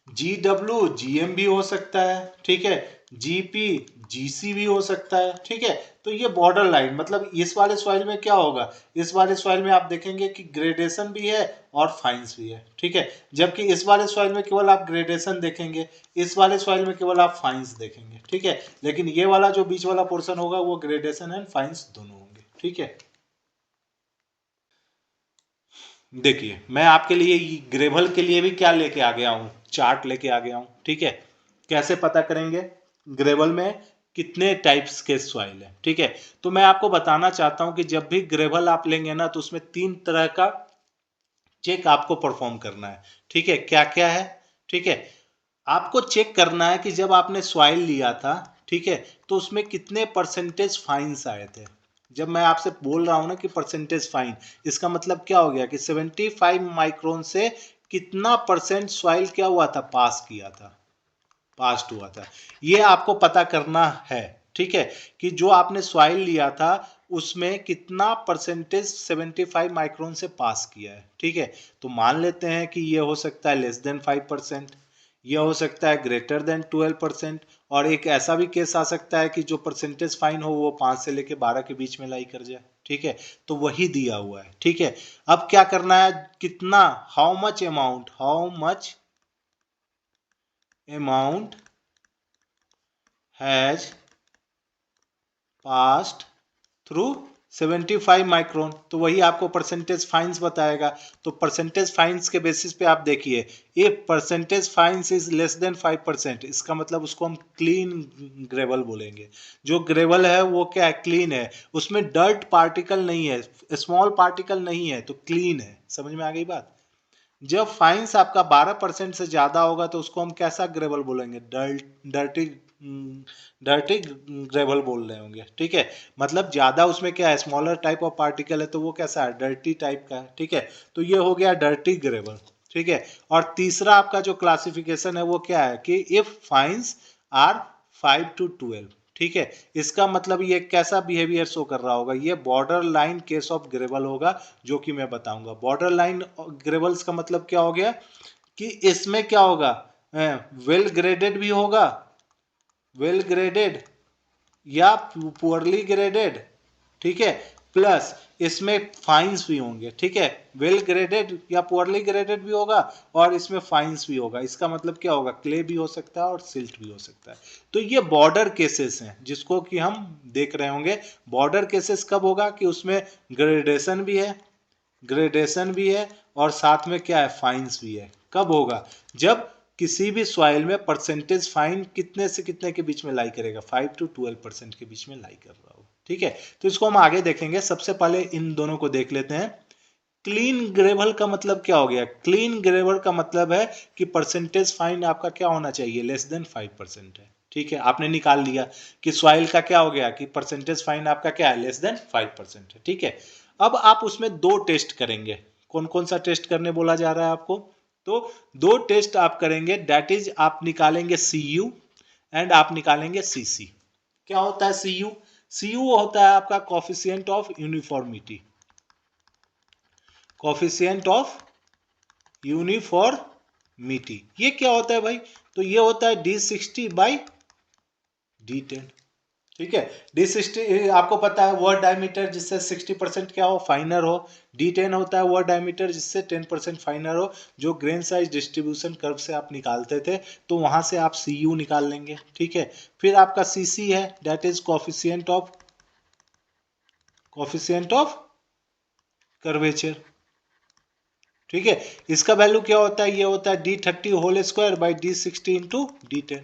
GW GM भी हो सकता है, ठीक है, GP GC भी हो सकता है, ठीक है। तो ये बॉर्डर लाइन मतलब इस वाले सॉइल में क्या होगा, इस वाले सॉइल में आप देखेंगे कि ग्रेडेशन भी है और फाइंस भी है, ठीक है। जबकि इस वाले सॉइल में केवल आप ग्रेडेशन देखेंगे, इस वाले सॉइल में केवल आप फाइंस देखेंगे, ठीक है। लेकिन ये वाला जो बीच वाला पोर्शन होगा वो ग्रेडेशन एंड फाइंस दोनों होंगे, ठीक है। देखिए, मैं आपके लिए ग्रेवल के लिए भी क्या लेके आ गया हूँ, चार्ट लेके आ गया हूँ, ठीक है। कैसे पता करेंगे ग्रेवल में कितने टाइप्स के सॉइल है, ठीक है। तो मैं आपको बताना चाहता हूँ कि जब भी ग्रेवल आप लेंगे ना, तो उसमें 3 तरह का चेक आपको परफॉर्म करना है, ठीक है। क्या क्या है, ठीक है। आपको चेक करना है कि जब आपने सॉइल लिया था, ठीक है, तो उसमें कितने परसेंटेज फाइन्स आए थे। जब मैं आपसे बोल रहा हूं ना कि परसेंटेज फाइन, इसका मतलब क्या हो गया कि 75 माइक्रोन से कितना परसेंट सॉइल क्या हुआ था, पास किया था, पास्ट हुआ था। ये आपको पता करना है, ठीक है, कि जो आपने सॉइल लिया था उसमें कितना परसेंटेज 75 माइक्रोन से पास किया है, ठीक है। तो मान लेते हैं कि ये हो सकता है लेस देन 5%, ये हो सकता है ग्रेटर देन 12%, और एक ऐसा भी केस आ सकता है कि जो परसेंटेज फाइन हो वो 5 से लेके 12 के बीच में लाई कर जाए, ठीक है। तो वही दिया हुआ है, ठीक है। अब क्या करना है, कितना, how much amount, has past through 75 micron, तो वही आपको परसेंटेज फाइन्स बताएगा। तो परसेंटेज फाइन्स के बेसिस पे आप देखिए, if percentage fines is less than 5%, इसका मतलब उसको हम क्लीन ग्रेवल बोलेंगे। जो ग्रेवल है वो क्या है, क्लीन है, उसमें डर्ट पार्टिकल नहीं है, स्मॉल पार्टिकल नहीं है, तो क्लीन है। समझ में आ गई बात। जब फाइन्स आपका 12% से ज्यादा होगा तो उसको हम कैसा ग्रेवल बोलेंगे, डर्टी डर्टी ग्रेवल बोल रहे होंगे, ठीक है। मतलब ज्यादा उसमें क्या है, स्मॉलर टाइप ऑफ पार्टिकल है, तो वो कैसा है, डर्टी टाइप का है, ठीक है। तो ये हो गया डर्टी ग्रेवल, ठीक है। और तीसरा आपका जो क्लासिफिकेशन है वो क्या है कि इफ फाइन्स आर 5 to 12, ठीक है। इसका मतलब ये कैसा बिहेवियर शो कर रहा होगा, ये border line case of gravel होगा, जो कि मैं बताऊंगा। बॉर्डर लाइन ग्रेवल्स का मतलब क्या हो गया कि इसमें क्या होगा, वेल ग्रेडेड भी होगा, वेल ग्रेडेड या पुअरली ग्रेडेड, ठीक है, प्लस इसमें फाइंस भी होंगे, ठीक है। वेल ग्रेडेड या पुअरली ग्रेडेड भी होगा और इसमें फाइंस भी होगा। इसका मतलब क्या होगा, क्ले भी हो सकता है और सिल्ट भी हो सकता है। तो ये बॉर्डर केसेस हैं जिसको कि हम देख रहे होंगे। बॉर्डर केसेस कब होगा कि उसमें ग्रेडेशन भी है, ग्रेडेशन भी है और साथ में क्या है, फाइंस भी है। कब होगा, जब किसी भी सॉइल में परसेंटेज फाइन कितने से कितने के बीच में लाई करेगा, 5 to 12% के बीच में लाई कर रहा हो, ठीक है। तो इसको हम आगे देखेंगे। सबसे पहले इन दोनों को देख लेते हैं। क्लीन ग्रेवल का मतलब क्या हो गया, क्लीन ग्रेवल का मतलब है कि परसेंटेज फाइन आपका क्या होना चाहिए, लेस देन 5% है, ठीक है। आपने निकाल लिया कि सॉइल का क्या हो गया कि परसेंटेज फाइन आपका क्या है, लेस देन 5% है, ठीक है। अब आप उसमें 2 टेस्ट करेंगे। कौन कौन सा टेस्ट करने बोला जा रहा है आपको, तो 2 टेस्ट आप करेंगे, दैट इज आप निकालेंगे CU एंड आप निकालेंगे CC। क्या होता है CU, CU होता है आपका coefficient of uniformity, coefficient of uniformity. ये क्या होता है भाई, तो ये होता है D60/D10, ठीक है। D60 आपको पता है वह डायमीटर जिससे 60% क्या हो, फाइनर हो। D10 होता है वह डायमीटर जिससे 10% फाइनर हो, जो ग्रेन साइज डिस्ट्रीब्यूशन कर्व से आप निकालते थे, तो वहां से आप CU निकाल लेंगे। ठीक है। फिर आपका CC है, that is coefficient of curvature. ठीक है। इसका वैल्यू क्या होता है, ये होता है D30 whole square by D60 into D10।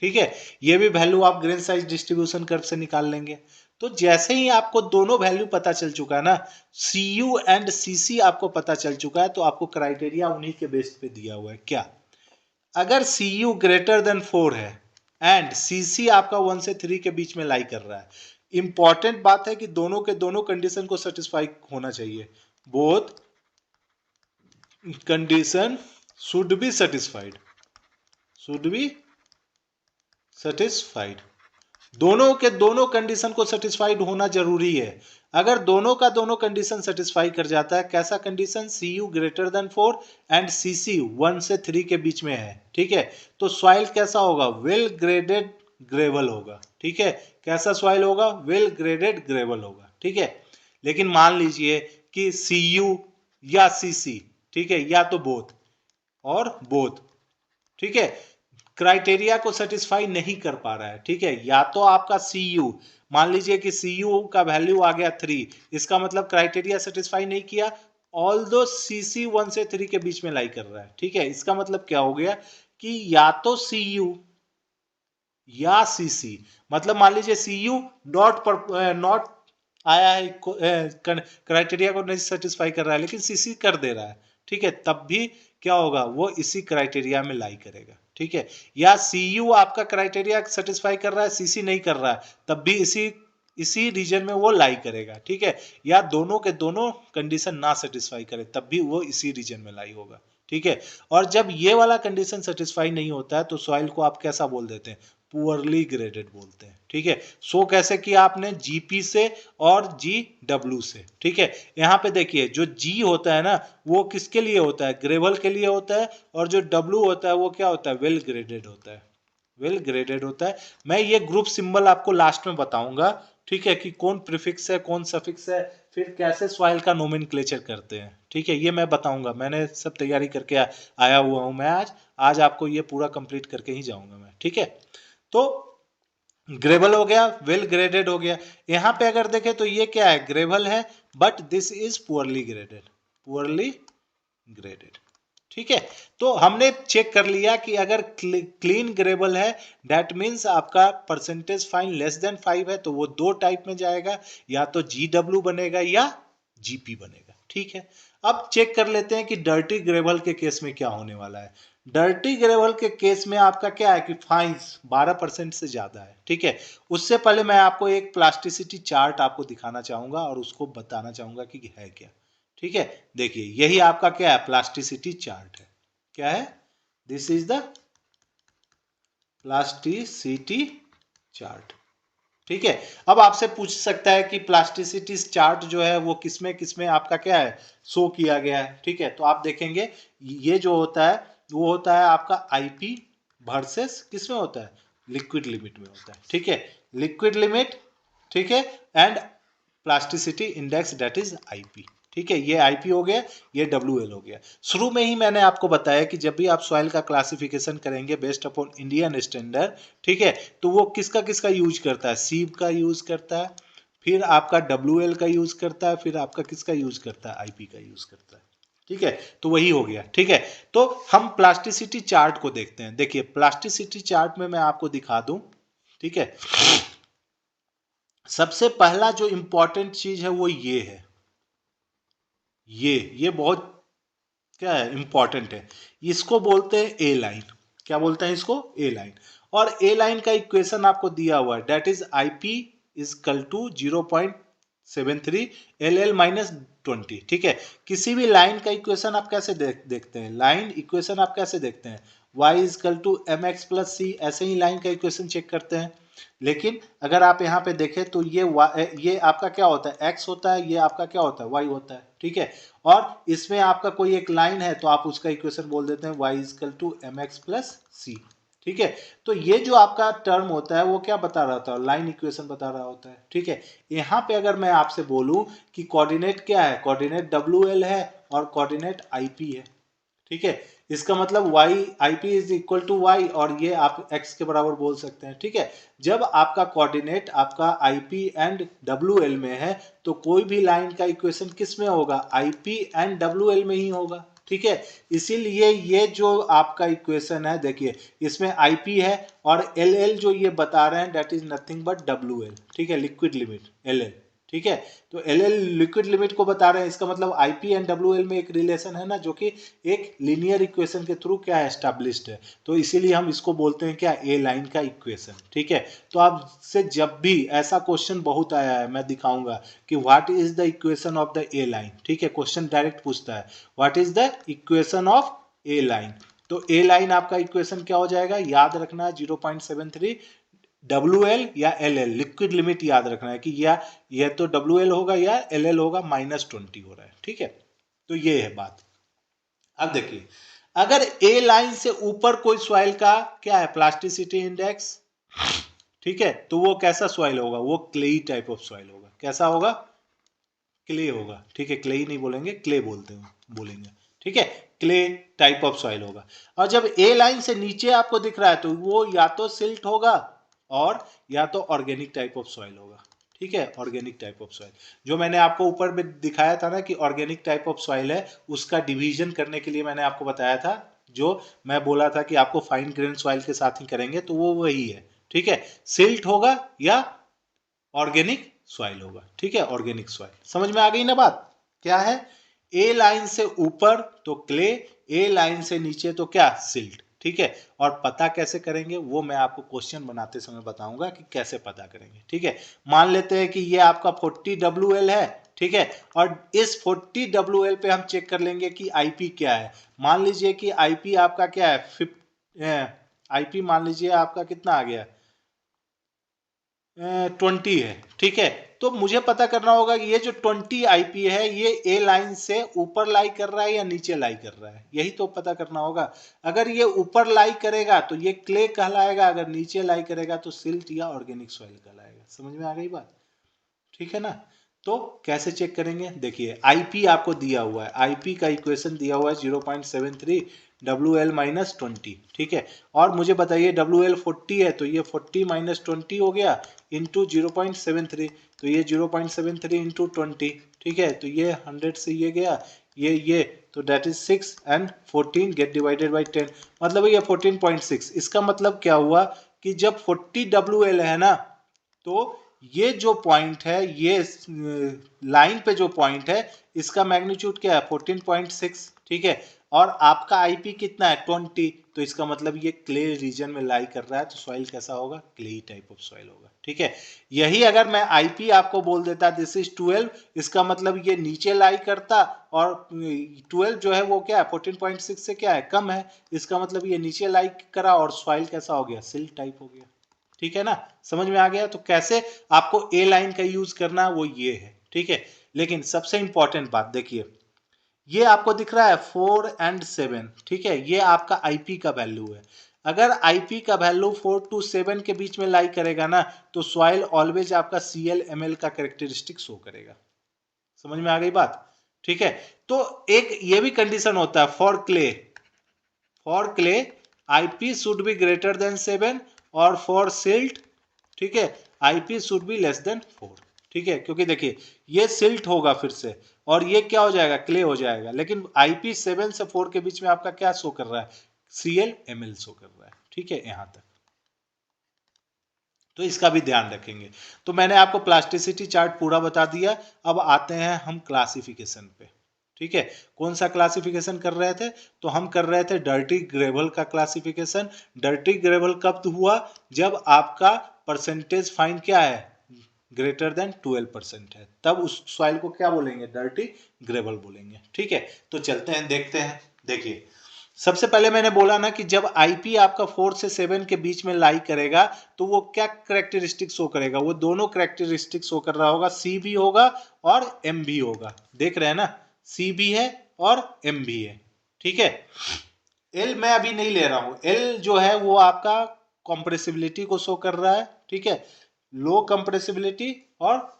ठीक है। ये भी वैल्यू आप ग्रेन साइज डिस्ट्रीब्यूशन कर्व से निकाल लेंगे। तो जैसे ही आपको दोनों वैल्यू पता चल चुका है ना, CU एंड CC आपको पता चल चुका है, तो आपको क्राइटेरिया उन्हीं के बेस पे दिया हुआ है। क्या, अगर CU ग्रेटर देन 4 है एंड CC आपका 1 से 3 के बीच में लाई कर रहा है, इंपॉर्टेंट बात है कि दोनों के दोनों कंडीशन को सेटिस्फाई होना चाहिए। Both condition should be satisfied, दोनों के दोनों कंडीशन को सेटिस्फाइड होना जरूरी है। अगर दोनों का दोनों कंडीशन सेटिस्फाई कर जाता है, कैसा condition, CU greater than 4 and CC 1 से 3 के बीच में है। ठीक है। तो सॉइल कैसा होगा, वेल ग्रेडेड ग्रेवल होगा। ठीक है। कैसा सॉइल होगा, वेल ग्रेडेड ग्रेवल होगा। ठीक है। लेकिन मान लीजिए कि CU या CC, ठीक है, या तो बोथ, ठीक है, क्राइटेरिया को सेटिस्फाई नहीं कर पा रहा है। ठीक है। या तो आपका CU, मान लीजिए कि CU का वैल्यू आ गया 3, इसका मतलब क्राइटेरिया सेटिस्फाई नहीं किया, ऑल्दो CC 1 से 3 के बीच में लाई कर रहा है। ठीक है। इसका मतलब क्या हो गया कि या तो CU या CC, मतलब मान लीजिए CU नॉट आया है, क्राइटेरिया को नहीं सेटिस्फाई कर रहा है, लेकिन CC कर दे रहा है। ठीक है। तब भी क्या होगा, वो इसी क्राइटेरिया में लाई करेगा। ठीक है। या CU आपका क्राइटेरिया सेटिस्फाई कर रहा है, CC नहीं कर रहा है, तब भी इसी रीजन में वो लाई करेगा। ठीक है। या दोनों के दोनों कंडीशन ना सेटिस्फाई करे, तब भी वो इसी रीजन में लाई होगा। ठीक है। और जब ये वाला कंडीशन सेटिस्फाई नहीं होता है, तो सॉइल को आप कैसा बोल देते हैं, पुअरली ग्रेडेड बोलते हैं। ठीक है। सो कैसे किया आपने, GP से और GW से। ठीक है। यहाँ पे देखिए, जो G होता है ना, वो किसके लिए होता है, ग्रेवल के लिए होता है, और जो W होता है वो क्या होता है, वेल ग्रेडेड होता है, वेल ग्रेडेड होता है। मैं ये ग्रुप सिंबल आपको लास्ट में बताऊंगा। ठीक है, कि कौन प्रीफिक्स है कौन सफिक्स है, फिर कैसे सॉइल का नोमेनक्लेचर करते हैं। ठीक है। ये मैं बताऊंगा, मैंने सब तैयारी करके आया हुआ हूं मैं आज आपको ये पूरा कंप्लीट करके ही जाऊंगा मैं। ठीक है। तो ग्रेवल हो गया, वेल ग्रेडेड हो गया। यहां पे अगर देखें तो ये क्या है, ग्रेवल है, but this is poorly graded. ठीक है। तो हमने चेक कर लिया कि अगर क्लीन ग्रेवल है, दैट मीन्स आपका परसेंटेज फाइन लेस देन 5 है, तो वो दो टाइप में जाएगा, या तो GW बनेगा या GP बनेगा। ठीक है। अब चेक कर लेते हैं कि डर्टी ग्रेवल के केस में क्या होने वाला है। डर्टी ग्रेवल के केस में आपका क्या है कि फाइन्स 12% से ज्यादा है। ठीक है। उससे पहले मैं आपको एक प्लास्टिसिटी चार्ट आपको दिखाना चाहूंगा और उसको बताना चाहूंगा कि है क्या। ठीक है। देखिए, यही आपका क्या है, प्लास्टिसिटी चार्ट है। क्या है, this is the plasticity chart. ठीक है। अब आपसे पूछ सकता है कि प्लास्टिसिटी चार्ट जो है वो किसमें किसमें आपका क्या है, शो किया गया है। ठीक है। तो आप देखेंगे, ये जो होता है वो होता है आपका IP वर्सेस किसमें होता है, लिक्विड लिमिट में होता है। ठीक है। लिक्विड लिमिट, ठीक है, and plasticity index that is IP। ठीक है। ये IP हो गया, ये WL हो गया। शुरू में ही मैंने आपको बताया कि जब भी आप सॉइल का क्लासिफिकेशन करेंगे बेस्ड अपॉन इंडियन स्टैंडर्ड, ठीक है, तो वो किसका यूज करता है, सीब का यूज करता है, फिर आपका WL का यूज करता है, फिर आपका किसका यूज करता है, IP का यूज करता है। ठीक है। तो वही हो गया। ठीक है। तो हम प्लास्टिसिटी चार्ट को देखते हैं। देखिए, प्लास्टिसिटी चार्ट में मैं आपको दिखा दूं। ठीक है। सबसे पहला जो इंपॉर्टेंट चीज है वो ये है, ये बहुत क्या है, इंपॉर्टेंट है। इसको बोलते हैं ए लाइन। क्या बोलते हैं इसको, ए लाइन। और ए लाइन का इक्वेशन आपको दिया हुआ है, that is IP equal to 0.73 LL minus 20। ठीक है। किसी भी लाइन का इक्वेशन आप कैसे देखते हैं, लाइन इक्वेशन आप कैसे देखते हैं, y equal to MX plus C, ऐसे ही लाइन का इक्वेशन चेक करते हैं। लेकिन अगर आप यहाँ पे देखें तो ये आपका क्या होता है, x होता है, ये आपका क्या होता है, y होता है। ठीक है। और इसमें आपका कोई एक लाइन है तो आप उसका इक्वेशन बोल देते हैं y equal to MX plus C। ठीक है। तो ये जो आपका टर्म होता है वो क्या बता रहा था, लाइन इक्वेशन बता रहा होता है। ठीक है, यहाँ पे अगर मैं आपसे बोलूं कि कोऑर्डिनेट क्या है, कोऑर्डिनेट WL है और कोऑर्डिनेट IP है। ठीक है, इसका मतलब y IP is equal to y और ये आप x के बराबर बोल सकते हैं। ठीक है, जब आपका कोऑर्डिनेट आपका IP एंड WL में है तो कोई भी लाइन का इक्वेशन किस में होगा, IP एंड WL में ही होगा। ठीक है, इसीलिए ये जो आपका इक्वेशन है, देखिए इसमें IP है और LL जो ये बता रहे हैं that is nothing but WL। ठीक है, लिक्विड लिमिट LL। ठीक है, तो LL लिक्विड लिमिट को बता रहे हैं, इसका मतलब IP एंड WL में एक रिलेशन है ना, जो कि एक लीनियर इक्वेशन के थ्रू क्या है, एस्टैब्लिश्ड है। तो इसीलिए हम इसको बोलते हैं क्या, ए लाइन का इक्वेशन। ठीक है, तो आपसे जब भी ऐसा क्वेश्चन बहुत आया है, मैं दिखाऊंगा कि what is the equation of the A line. ठीक है, क्वेश्चन डायरेक्ट पूछता है what is the equation of A line. तो ए लाइन आपका इक्वेशन क्या हो जाएगा, याद रखना 0.73 WL या LL, लिक्विड लिमिट याद रखना है कि या यह तो WL होगा या LL होगा, -20 हो रहा है। ठीक है, तो ये है बात। अब देखिए, अगर ए लाइन से ऊपर कोई सॉइल का क्या है, प्लास्टिसिटी इंडेक्स, ठीक है, तो वो कैसा सॉइल होगा, वो क्लेई टाइप ऑफ सॉइल होगा। कैसा होगा, क्ले होगा। ठीक है, क्ले नहीं बोलेंगे, क्ले बोलेंगे। ठीक है, क्ले टाइप ऑफ सॉइल होगा। और जब ए लाइन से नीचे आपको दिख रहा है तो वो या तो सिल्ट होगा और या तो ऑर्गेनिक टाइप ऑफ सॉइल होगा। ठीक है, ऑर्गेनिक टाइप ऑफ सॉइल, जो मैंने आपको ऊपर में दिखाया था ना कि ऑर्गेनिक टाइप ऑफ सॉइल है, उसका डिवीजन करने के लिए मैंने आपको बताया था, जो मैं बोला था कि आपको फाइन ग्रेन सॉइल के साथ ही करेंगे, तो वो वही है। ठीक है, सिल्ट होगा या ऑर्गेनिक सॉइल होगा। ठीक है, ऑर्गेनिक सॉइल। समझ में आ गई ना बात, क्या है, ए लाइन से ऊपर तो क्ले, ए लाइन से नीचे तो क्या, सिल्ट। ठीक है, और पता कैसे करेंगे वो मैं आपको क्वेश्चन बनाते समय बताऊंगा कि कैसे पता करेंगे। ठीक है, मान लेते हैं कि ये आपका 40 WL है। ठीक है, और इस 40 WL पे हम चेक कर लेंगे कि IP क्या है। मान लीजिए कि IP आपका क्या है, IP मान लीजिए आपका कितना आ गया, 20 है। ठीक है, तो मुझे पता करना होगा कि ये जो 20 IP है ये ए लाइन से ऊपर लाई कर रहा है या नीचे लाई कर रहा है, यही तो पता करना होगा। अगर ये ऊपर लाई करेगा तो ये क्ले कहलाएगा, अगर नीचे लाई करेगा तो सिल्ट या ऑर्गेनिक सॉइल कहलाएगा। समझ में आ गई बात, ठीक है ना। तो कैसे चेक करेंगे, देखिए IP आपको दिया हुआ है, IP का इक्वेशन दिया हुआ है 0.73 WL -20। ठीक है, और मुझे बताइए WL 40 है तो ये 40 -20 हो गया इंटू 0.73, तो ये 0.73 इंटू 20। ठीक है, तो ये 100 से ये गया, ये तो that is 6 and 14 get divided by 10, मतलब ये 14.6। इसका मतलब क्या हुआ कि जब 40 WL है ना, तो ये जो पॉइंट है, ये लाइन पे जो पॉइंट है, इसका मैग्नीट्यूड क्या है, 14.6। ठीक है, और आपका IP कितना है, 20, तो इसका मतलब ये क्ले रीजन में लाई कर रहा है, तो सॉइल कैसा होगा, क्ले टाइप ऑफ सॉइल होगा। ठीक है, यही अगर मैं IP आपको बोल देता दिस इज 12, इसका मतलब ये नीचे लाई करता, और 12 जो है वो क्या है, 14.6 से क्या है, कम है, इसका मतलब ये नीचे लाई करा और सॉइल कैसा हो गया, सिल्ट टाइप हो गया। ठीक है ना, समझ में आ गया। तो कैसे आपको ए लाइन का यूज करना वो ये है। ठीक है, लेकिन सबसे इंपॉर्टेंट बात देखिए, ये आपको दिख रहा है 4 एंड 7। ठीक है, ये आपका IP का वैल्यू है। अगर IP का वैल्यू 4 to 7 के बीच में लाई करेगा ना, तो सॉइल ऑलवेज आपका CL/ML का कैरेक्टरिस्टिक शो करेगा। समझ में आ गई बात, ठीक है। तो एक ये भी कंडीशन होता है for clay IP should be greater than 7 और फॉर सिल्ट, ठीक है, IP should be less than 4। ठीक है, क्योंकि देखिए ये सिल्ट होगा फिर से और ये क्या हो जाएगा, क्ले हो जाएगा, लेकिन IP 7 से 4 के बीच में आपका क्या शो कर रहा है, CL/ML शो कर रहा है। ठीक है, यहां तक तो इसका भी ध्यान रखेंगे। तो मैंने आपको प्लास्टिसिटी चार्ट पूरा बता दिया। अब आते हैं हम क्लासिफिकेशन पे। ठीक है, कौन सा क्लासिफिकेशन कर रहे थे, तो हम कर रहे थे डर्टी ग्रेवल का क्लासिफिकेशन। डर्टी ग्रेवल कब हुआ, जब आपका परसेंटेज फाइन क्या है, ग्रेटर देन 12% है, तब उस सॉइल को क्या बोलेंगे, डर्टी ग्रेवल बोलेंगे। ठीक है, तो चलते हैं देखते हैं। देखिए सबसे पहले मैंने बोला ना कि जब IP आपका 4 से 7 के बीच में लाई करेगा तो वो क्या करेक्टरिस्टिक शो करेगा, वो दोनों करेक्टरिस्टिक शो कर रहा होगा, C भी होगा और M भी होगा। देख रहे हैं ना, C भी है और M भी है। ठीक है, एल मैं अभी नहीं ले रहा हूं, एल जो है वो आपका कंप्रेसिबिलिटी को शो कर रहा है, ठीक है, लो कंप्रेसिबिलिटी और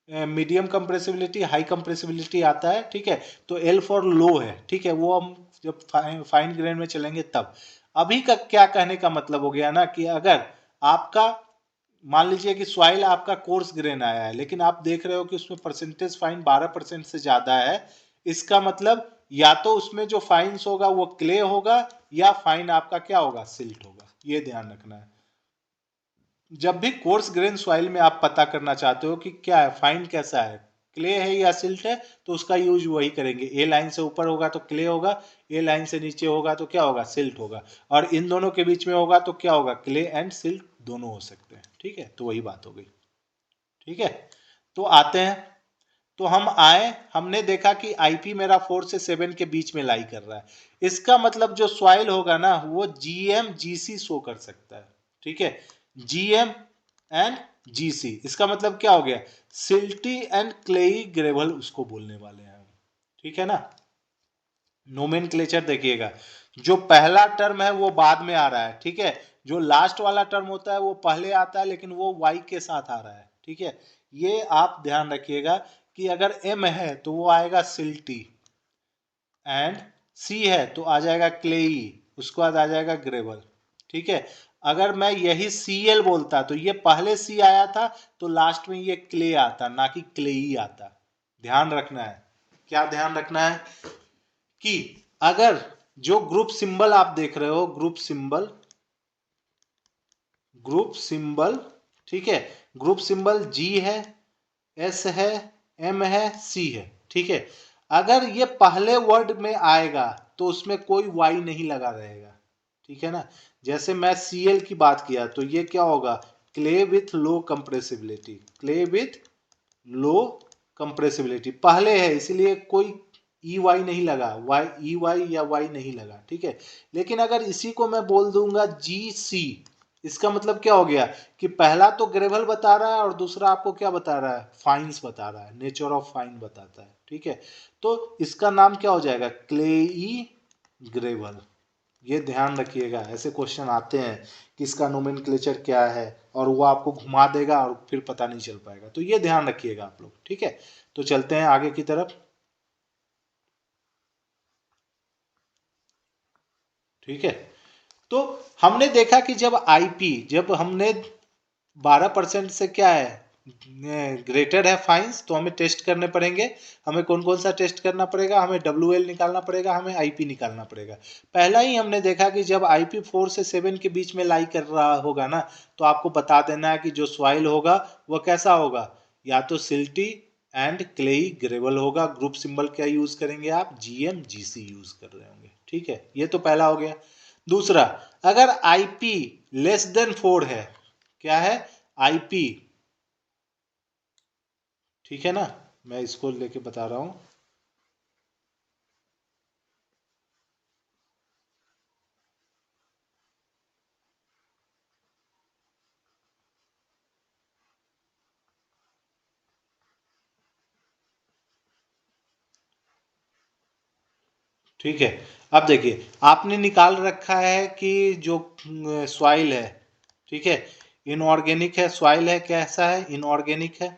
मीडियम कंप्रेसिबिलिटी, हाई कंप्रेसिबिलिटी आता है, ठीक है। तो एल फॉर लो है, ठीक है, वो हम जब फाइन ग्रेन में चलेंगे तब। अभी का क्या कहने का मतलब हो गया ना कि अगर आपका मान लीजिए कि सॉइल आपका कोर्स ग्रेन आया है, लेकिन आप देख रहे हो कि उसमें परसेंटेज फाइन 12% से ज्यादा है, इसका मतलब या तो उसमें जो फाइन्स होगा वो क्ले होगा या फाइन आपका क्या होगा, सिल्ट होगा। ये ध्यान रखना है। जब भी कोर्स ग्रेन सॉइल में आप पता करना चाहते हो कि क्या है, फाइन कैसा है, क्ले है या सिल्ट है, तो उसका यूज वही करेंगे। ए लाइन से ऊपर होगा तो क्ले होगा, ए लाइन से नीचे होगा तो क्या होगा, सिल्ट होगा, और इन दोनों के बीच में होगा तो क्या होगा, क्ले एंड सिल्ट दोनों हो सकते हैं, ठीक है। तो वही बात हो गई, ठीक है। तो आते हैं, तो हम आए, हमने देखा कि आईपी मेरा 4 से 7 के बीच में लाई कर रहा है, इसका मतलब जो सॉइल होगा ना वो जीएम जीसी शो कर सकता है, ठीक है, जीएम एंड जीसी। इसका मतलब क्या हो गया, सिल्टी एंड क्लेई ग्रेवल उसको बोलने वाले हैं हम, ठीक है ना। नोमेनक्लेचर देखिएगा, जो पहला टर्म है वो बाद में आ रहा है, ठीक है, जो लास्ट वाला टर्म होता है वो पहले आता है, लेकिन वो वाई के साथ आ रहा है, ठीक है। ये आप ध्यान रखिएगा कि अगर एम है तो वो आएगा सिल्टी, एंड सी है तो आ जाएगा क्लेई, उसके बाद आ जाएगा ग्रेवल, ठीक है। अगर मैं यही सी एल बोलता तो ये पहले सी आया था तो लास्ट में ये क्ले आता, ना कि क्लेई आता। ध्यान रखना है, क्या ध्यान रखना है कि अगर जो ग्रुप सिंबल आप देख रहे हो, ग्रुप सिंबल, ग्रुप सिंबल, ठीक है, ग्रुप सिंबल जी है, एस है, एम है, सी है, ठीक है, अगर ये पहले वर्ड में आएगा तो उसमें कोई वाई नहीं लगा रहेगा, ठीक है ना। जैसे मैं सीएल की बात किया तो ये क्या होगा, clay with low compressibility, clay with low compressibility पहले है, इसलिए कोई ई वाई नहीं लगा, वाई ई वाई या वाई नहीं लगा, ठीक है। लेकिन अगर इसी को मैं बोल दूंगा जी सी, इसका मतलब क्या हो गया कि पहला तो ग्रेवल बता रहा है और दूसरा आपको क्या बता रहा है, फाइन्स बता रहा है, नेचर ऑफ फाइन बताता है, ठीक है। तो इसका नाम क्या हो जाएगा, क्लेई ग्रेवल। ये ध्यान रखिएगा, ऐसे क्वेश्चन आते हैं कि इसका नोमेनक्लेचर क्या है, और वो आपको घुमा देगा और फिर पता नहीं चल पाएगा, तो ये ध्यान रखिएगा आप लोग, ठीक है। तो चलते हैं आगे की तरफ, ठीक है। तो हमने देखा कि जब आईपी, जब हमने 12% से क्या है, ग्रेटर है फाइन्स, तो हमें टेस्ट करने पड़ेंगे। हमें कौन कौन सा टेस्ट करना पड़ेगा, हमें डब्ल्यू निकालना पड़ेगा, हमें आईपी निकालना पड़ेगा। पहला ही हमने देखा कि जब आईपी 4 से 7 के बीच में लाई कर रहा होगा ना, तो आपको बता देना है कि जो सॉइल होगा वो कैसा होगा, या तो सिल्टी एंड क्लेई ग्रेवल होगा। ग्रुप सिंबल क्या यूज करेंगे आप, जीएम जीसी यूज कर रहे होंगे, ठीक है। ये तो पहला हो गया। दूसरा, अगर आईपी लेस देन 4 है, क्या है, आईपी, ठीक है ना, मैं इसको लेके बता रहा हूं, ठीक है। अब देखिए, आपने निकाल रखा है कि जो सॉइल है, ठीक है, इनऑर्गेनिक है, सॉइल है कैसा है, इनऑर्गेनिक है,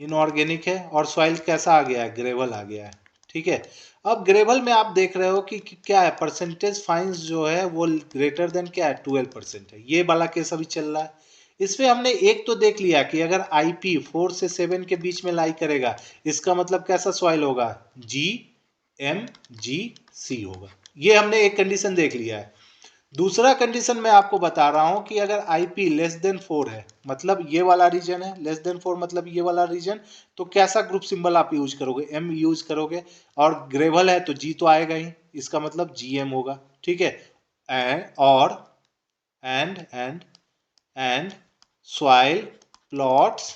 इनऑर्गेनिक है, और सॉइल कैसा आ गया है, ग्रेवल आ गया है, ठीक है। अब ग्रेवल में आप देख रहे हो कि क्या है, परसेंटेज फाइन्स जो है वो ग्रेटर देन क्या है, 12% है, ये वाला केस अभी चल रहा है। इसमें हमने एक तो देख लिया कि अगर आईपी 4 से 7 के बीच में लाई करेगा, इसका मतलब कैसा सॉइल होगा, जी एम जी सी होगा, ये हमने एक कंडीशन देख लिया है। दूसरा कंडीशन मैं आपको बता रहा हूं कि अगर आईपी लेस देन 4 है, मतलब ये वाला रीजन है, लेस देन 4 मतलब ये वाला रीजन, तो कैसा ग्रुप सिंबल आप यूज करोगे, एम यूज करोगे, और ग्रेवल है तो जी तो आएगा ही, इसका मतलब जीएम होगा, ठीक है। और and soil plots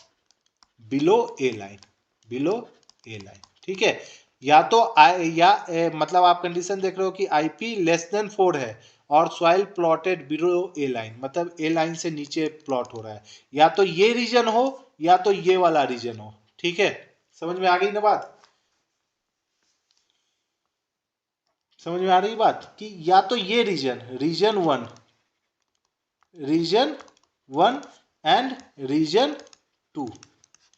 below A line, below A line, ठीक है। या तो मतलब आप कंडीशन देख रहे हो कि आईपी लेस देन 4 है और सॉइल प्लॉटेड बिलो ए लाइन, मतलब ए लाइन से नीचे प्लॉट हो रहा है, या तो ये रीजन हो या तो ये वाला रीजन हो, ठीक है। समझ में आ गई ना बात, समझ में आ रही बात कि या तो ये region one and region two,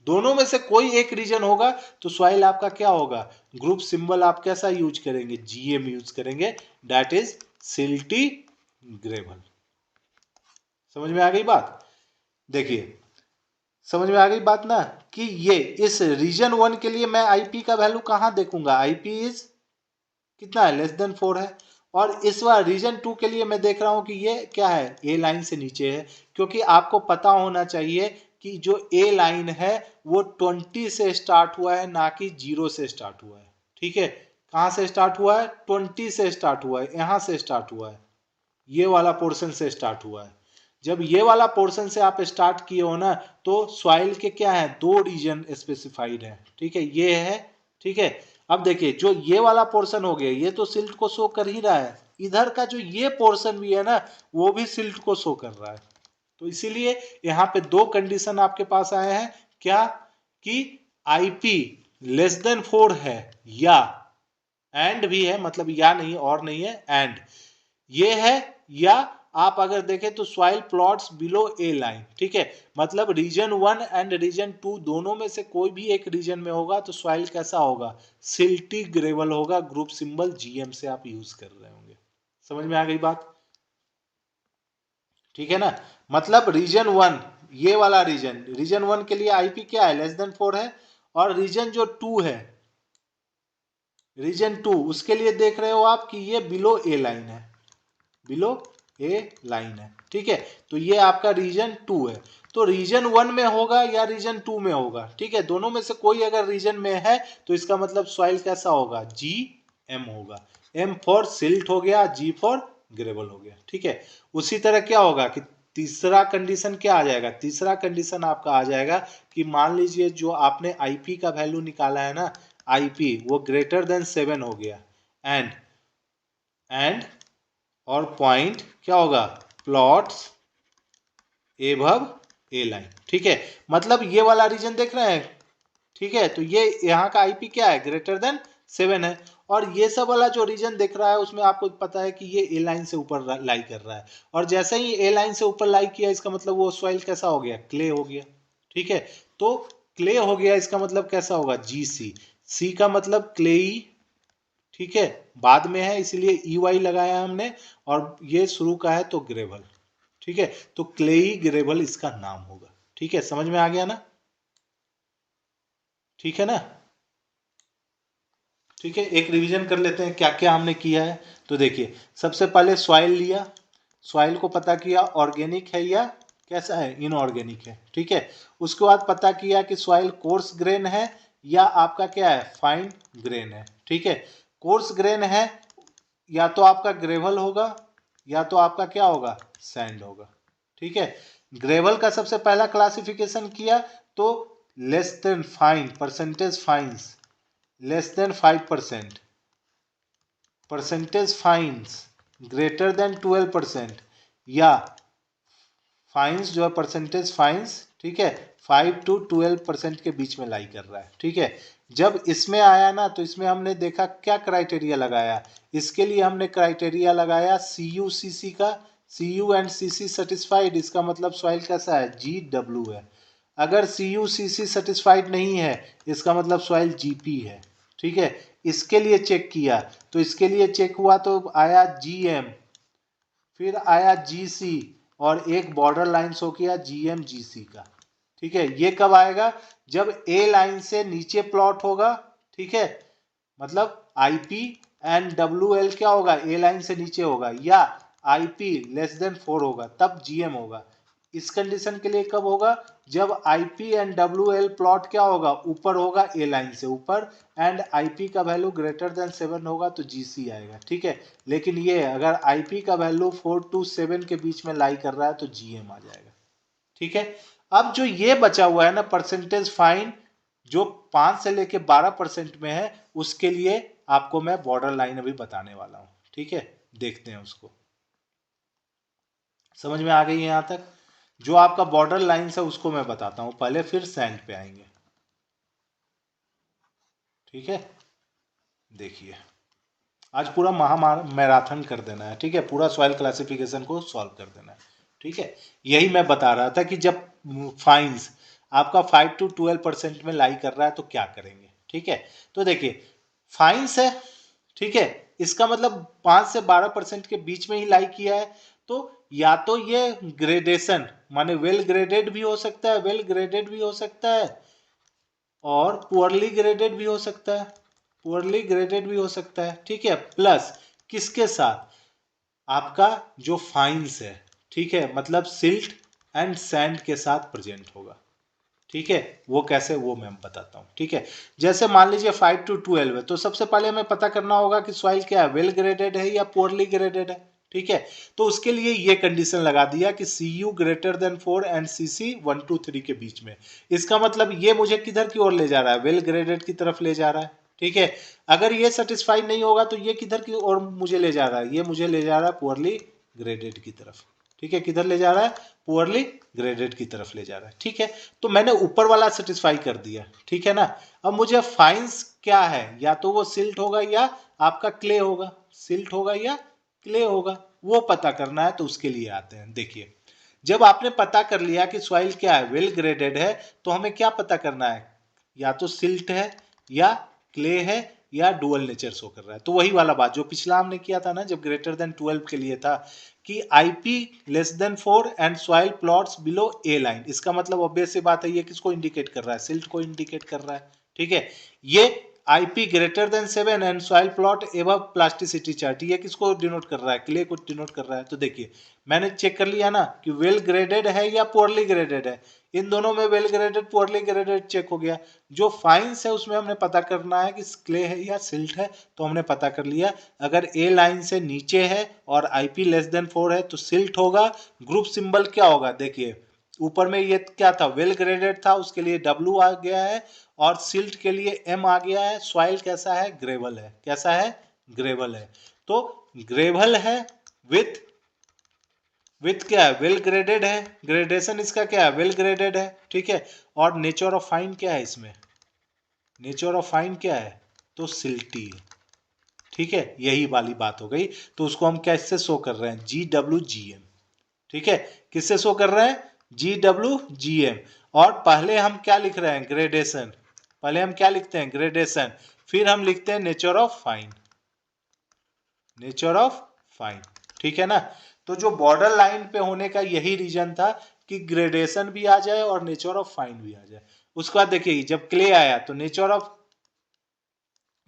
दोनों में से कोई एक रीजन होगा तो सॉइल आपका क्या होगा, ग्रुप सिंबल आप कैसा यूज करेंगे, जीएम यूज करेंगे, दैट इज सिल्टी ग्रेवल। समझ में आ गई बात? देखिए समझ में आ गई बात ना कि ये इस रीजन वन के लिए मैं आईपी का वैल्यू कहां देखूंगा, आईपी इज कितना है, लेस देन 4 है। और इस बार रीजन 2 के लिए मैं देख रहा हूं कि ये क्या है, ए लाइन से नीचे है, क्योंकि आपको पता होना चाहिए कि जो ए लाइन है वो 20 से स्टार्ट हुआ है, ना कि 0 से स्टार्ट हुआ है। ठीक है, कहां से स्टार्ट हुआ है, 20 से स्टार्ट हुआ है, यहां से स्टार्ट हुआ है, ये वाला पोर्शन से स्टार्ट हुआ है। जब ये वाला पोर्शन से आप स्टार्ट किए हो ना, तो सॉइल के क्या है, 2 रीजन स्पेसिफाइड है। ठीक है, ये है, ठीक है। अब देखिए जो ये वाला पोर्शन हो गया, ये तो सिल्ट को शो कर ही रहा है, इधर का जो ये पोर्शन भी है ना, वो भी सिल्ट को शो कर रहा है। तो इसीलिए यहाँ पे 2 कंडीशन आपके पास आए हैं, क्या कि आईपी लेस देन 4 है, या एंड भी है, मतलब या नहीं और नहीं है, एंड ये है, या आप अगर देखें तो सॉइल प्लॉट्स बिलो ए लाइन। ठीक है, मतलब रीजन 1 एंड रीजन 2 दोनों में से कोई भी एक रीजन में होगा तो सॉइल कैसा होगा, सिल्टी ग्रेवल होगा, ग्रुप सिंबल जीएम से आप यूज कर रहे होंगे। समझ में आ गई बात? ठीक है ना, मतलब रीजन 1, ये वाला रीजन 1 के लिए आईपी क्या है, लेस देन 4 है, और रीजन जो 2 है, रीजन 2 उसके लिए देख रहे हो आप कि ये बिलो ए लाइन है, बिलो ए लाइन है। ठीक है, तो ये आपका रीजन 2 है, तो रीजन 1 में होगा या रीजन 2 में होगा। ठीक है, दोनों में से कोई अगर रीजन में है तो इसका मतलब सॉइल कैसा होगा, जी एम होगा, एम फॉर सिल्ट हो गया, जी फॉर ग्रेवल हो गया। ठीक है, उसी तरह क्या होगा कि तीसरा कंडीशन क्या आ जाएगा, तीसरा कंडीशन आपका आ जाएगा कि मान लीजिए जो आपने आईपी का वैल्यू निकाला है ना, आईपी वो ग्रेटर देन 7 हो गया, एंड और पॉइंट क्या होगा, प्लॉट्स एबव ए लाइन। ठीक है, मतलब ये वाला रीजन देख रहे हैं, ठीक है, तो ये यहाँ का आईपी क्या है, ग्रेटर देन 7 है, और ये सब वाला जो रीजन दिख रहा है उसमें आपको पता है कि ये ए लाइन से ऊपर लाई कर रहा है, और जैसे ही ए लाइन से ऊपर लाई किया इसका मतलब वो सॉइल कैसा हो गया, क्ले हो गया। ठीक है, तो क्ले हो गया इसका मतलब कैसा होगा, जी सी, सी का मतलब क्लेई। ठीक है, बाद में है इसलिए ई वाई लगाया हमने, और ये शुरू का है तो ग्रेवल। ठीक है, तो क्लेई ग्रेवल इसका नाम होगा। ठीक है, समझ में आ गया ना? ठीक है ना? ठीक है, एक रिवीजन कर लेते हैं क्या क्या हमने किया है। तो देखिए सबसे पहले सॉइल लिया, सॉइल को पता किया ऑर्गेनिक है या कैसा है, इनऑर्गेनिक है। ठीक है, उसके बाद पता किया कि सॉइल कोर्स ग्रेन है या आपका क्या है, फाइन ग्रेन है। ठीक है, कोर्स ग्रेन है या तो आपका ग्रेवल होगा या तो आपका क्या होगा, सैंड होगा। ठीक है, ग्रेवल का सबसे पहला क्लासिफिकेशन किया तो less than fine, percentage fines less than 5%, percentage fines greater than 12%, या फाइन्स जो है परसेंटेज फाइन्स, ठीक है, 5 to 12% के बीच में लाई कर रहा है। ठीक है, जब इसमें आया ना तो इसमें हमने देखा क्या क्राइटेरिया लगाया, इसके लिए हमने क्राइटेरिया लगाया CU/CC का, CU एंड CC सेटिस्फाइड, इसका मतलब सॉइल कैसा है, GW है। अगर CU/CC सेटिस्फाइड नहीं है इसका मतलब सॉइल GP है। ठीक है, इसके लिए चेक किया तो इसके लिए चेक हुआ तो आया GM, फिर आया GC, और एक बॉर्डर लाइन शो किया GM GC का। ठीक है, ये कब आएगा, जब ए लाइन से नीचे प्लॉट होगा। ठीक है, मतलब आईपी एंड WL क्या होगा, ए लाइन से नीचे होगा, या आईपी लेस देन 4 होगा, तब GM होगा। इस कंडीशन के लिए कब होगा, जब आईपी एंड WL प्लॉट क्या होगा, ऊपर होगा, ए लाइन से ऊपर, एंड आईपी का वैल्यू ग्रेटर देन 7 होगा तो GC आएगा। ठीक है, लेकिन ये अगर आईपी का वैल्यू 4 to 7 के बीच में लाई कर रहा है तो GM आ जाएगा। ठीक है, अब जो ये बचा हुआ है ना परसेंटेज फाइन, जो 5 से लेके 12% में है, उसके लिए आपको मैं बॉर्डर लाइन अभी बताने वाला हूं। ठीक है, देखते हैं उसको, समझ में आ गई है यहां तक? जो आपका बॉर्डर लाइन है उसको मैं बताता हूं पहले, फिर सैंड पे आएंगे। ठीक है, देखिए आज पूरा मैराथन कर देना है, ठीक है, पूरा सॉइल क्लासिफिकेशन को सॉल्व कर देना है, ठीक है। यही मैं बता रहा था कि जब फाइन्स आपका 5 to 12% में लाई कर रहा है तो क्या करेंगे, ठीक है। तो देखिए फाइन्स है, ठीक है, इसका मतलब 5 से 12% के बीच में ही लाई किया है, तो या तो ये ग्रेडेशन माने वेल ग्रेडेड भी हो सकता है, वेल ग्रेडेड भी हो सकता है, और पुअरली ग्रेडेड भी हो सकता है, पुअरली ग्रेडेड भी हो सकता है, ठीक है। प्लस किसके साथ, आपका जो फाइन्स है, ठीक है, मतलब सिल्ट एंड सैंड के साथ प्रेजेंट होगा, ठीक है। वो कैसे, वो मैं बताता हूँ, ठीक है। जैसे मान लीजिए 5 to 12 है, तो सबसे पहले हमें पता करना होगा कि सॉइल क्या है, वेल ग्रेडेड है या पुअरली ग्रेडेड है, ठीक है। तो उसके लिए ये कंडीशन लगा दिया कि Cu greater than 4 and Cc 1 to 3 के बीच में। इसका मतलब ये मुझे किधर की ओर ले जा रहा है, वेल ग्रेडेड की तरफ ले जा रहा है, ठीक है। अगर ये सेटिस्फाई नहीं होगा तो ये किधर की ओर मुझे ले जा रहा है, ये मुझे ले जा रहा है पुअरली ग्रेडेड की तरफ, ठीक है। किधर ले जा रहा है, पुअरली ग्रेडेड की तरफ ले जा रहा है, ठीक है। तो मैंने ऊपर वाला सेटिस्फाई कर दिया, ठीक है ना। अब मुझे फाइन्स क्या है, या तो वो सिल्ट होगा या आपका क्ले होगा, सिल्ट होगा या क्ले होगा, वो पता करना है। तो उसके लिए आते हैं, देखिए जब आपने पता कर लिया कि सॉइल क्या है, वेल ग्रेडेड है, तो हमें क्या पता करना है, या तो सिल्ट है या क्ले है या डुअल नेचर शो कर रहा है। तो वही वाला बात जो पिछला हमने किया था ना, जब ग्रेटर देन 12 के लिए था कि IP less than 4 and soil plots below A line. इसका मतलब ऑब्वियस सी बात है, ये किसको इंडिकेट कर रहा है, सिल्ट को इंडिकेट कर रहा है, ठीक है। ये IP greater than 7 and soil plot above plasticity chart, ये किसको डिनोट कर रहा है, क्ले को डिनोट कर रहा है। तो देखिए मैंने चेक कर लिया ना कि वेल ग्रेडेड है या पुअरली ग्रेडेड है, इन दोनों में well graded poorly graded check हो गया। जो फाइन्स है उसमें हमने पता करना है कि क्ले है या सिल्ट है, तो हमने पता कर लिया। अगर ए लाइन से नीचे है और IP लेस देन 4 है तो सिल्ट होगा। ग्रुप सिंबल क्या होगा, देखिए ऊपर में ये क्या था, वेल ग्रेडेड था, उसके लिए W आ गया है, और सिल्ट के लिए M आ गया है। सॉइल कैसा है, ग्रेवल है, कैसा है, ग्रेवल है। तो ग्रेवल है विथ क्या है, वेल ग्रेडेड है, ग्रेडेशन इसका क्या है, वेल ग्रेडेड है, ठीक है। और नेचर ऑफ फाइन क्या है इसमें, नेचर ऑफ फाइन क्या है, तो सिल्टी है, ठीक है। यही वाली बात हो गई। तो उसको हम कैसे शो कर रहे हैं, GWGM, ठीक है। किससे शो कर रहे हैं, GWGM। और पहले हम क्या लिख रहे हैं, ग्रेडेशन, पहले हम क्या लिखते हैं, ग्रेडेशन, फिर हम लिखते हैं nature of fine, nature of fine, ठीक है ना। तो जो बॉर्डर लाइन पे होने का यही रीजन था कि ग्रेडेशन भी आ जाए और नेचर ऑफ फाइन भी आ जाए। उसके बाद देखिए जब क्ले आया तो नेचर ऑफ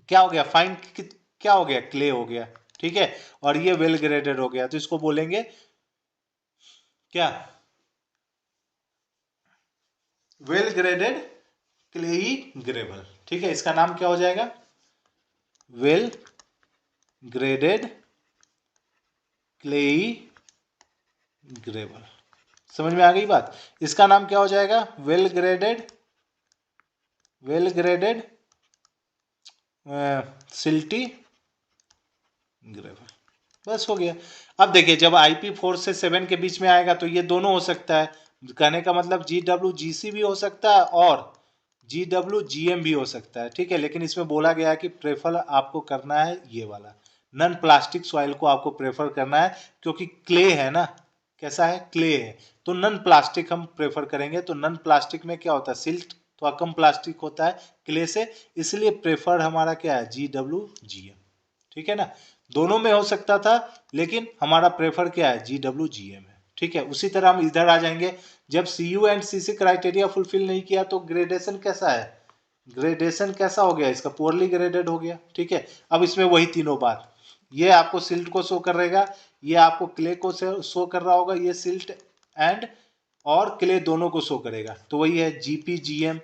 क्या हो गया, फाइन क्या हो गया, क्ले हो गया, ठीक है। और ये वेल ग्रेडेड हो गया, तो इसको बोलेंगे क्या, वेल ग्रेडेड क्लेई ग्रेवल, ठीक है। इसका नाम क्या हो जाएगा, वेल ग्रेडेड क्लेई ग्रेवल। समझ में आ गई बात, इसका नाम क्या हो जाएगा, वेल ग्रेडेड सिल्टी ग्रेवल, बस हो गया। अब देखिए जब IP 4 से 7 के बीच में आएगा तो ये दोनों हो सकता है, कहने का मतलब GWGC भी हो सकता है और GWGM भी हो सकता है, ठीक है। लेकिन इसमें बोला गया है कि प्रेफर आपको करना है ये वाला नॉन प्लास्टिक सॉइल को आपको प्रेफर करना है, क्योंकि क्ले है ना, कैसा है, क्ले है, तो नॉन प्लास्टिक हम प्रेफर करेंगे। तो नॉन प्लास्टिक में क्या होता है, सिल्ट थोड़ा कम प्लास्टिक होता है क्ले से, इसलिए प्रेफर हमारा क्या है, GWGM, ठीक है ना। दोनों में हो सकता था लेकिन हमारा प्रेफर क्या है, GWGM है, ठीक है। उसी तरह हम इधर आ जाएंगे, जब CU and CC criteria fulfil नहीं किया तो ग्रेडेशन कैसा है, ग्रेडेशन कैसा हो गया, इसका पुअरली ग्रेडेड हो गया, ठीक है। अब इसमें वही तीनों बात, ये आपको सिल्ट को शो करेगा, ये आपको क्ले को शो कर रहा होगा, ये सिल्ट एंड और क्ले दोनों को शो करेगा। तो वही है GPGM,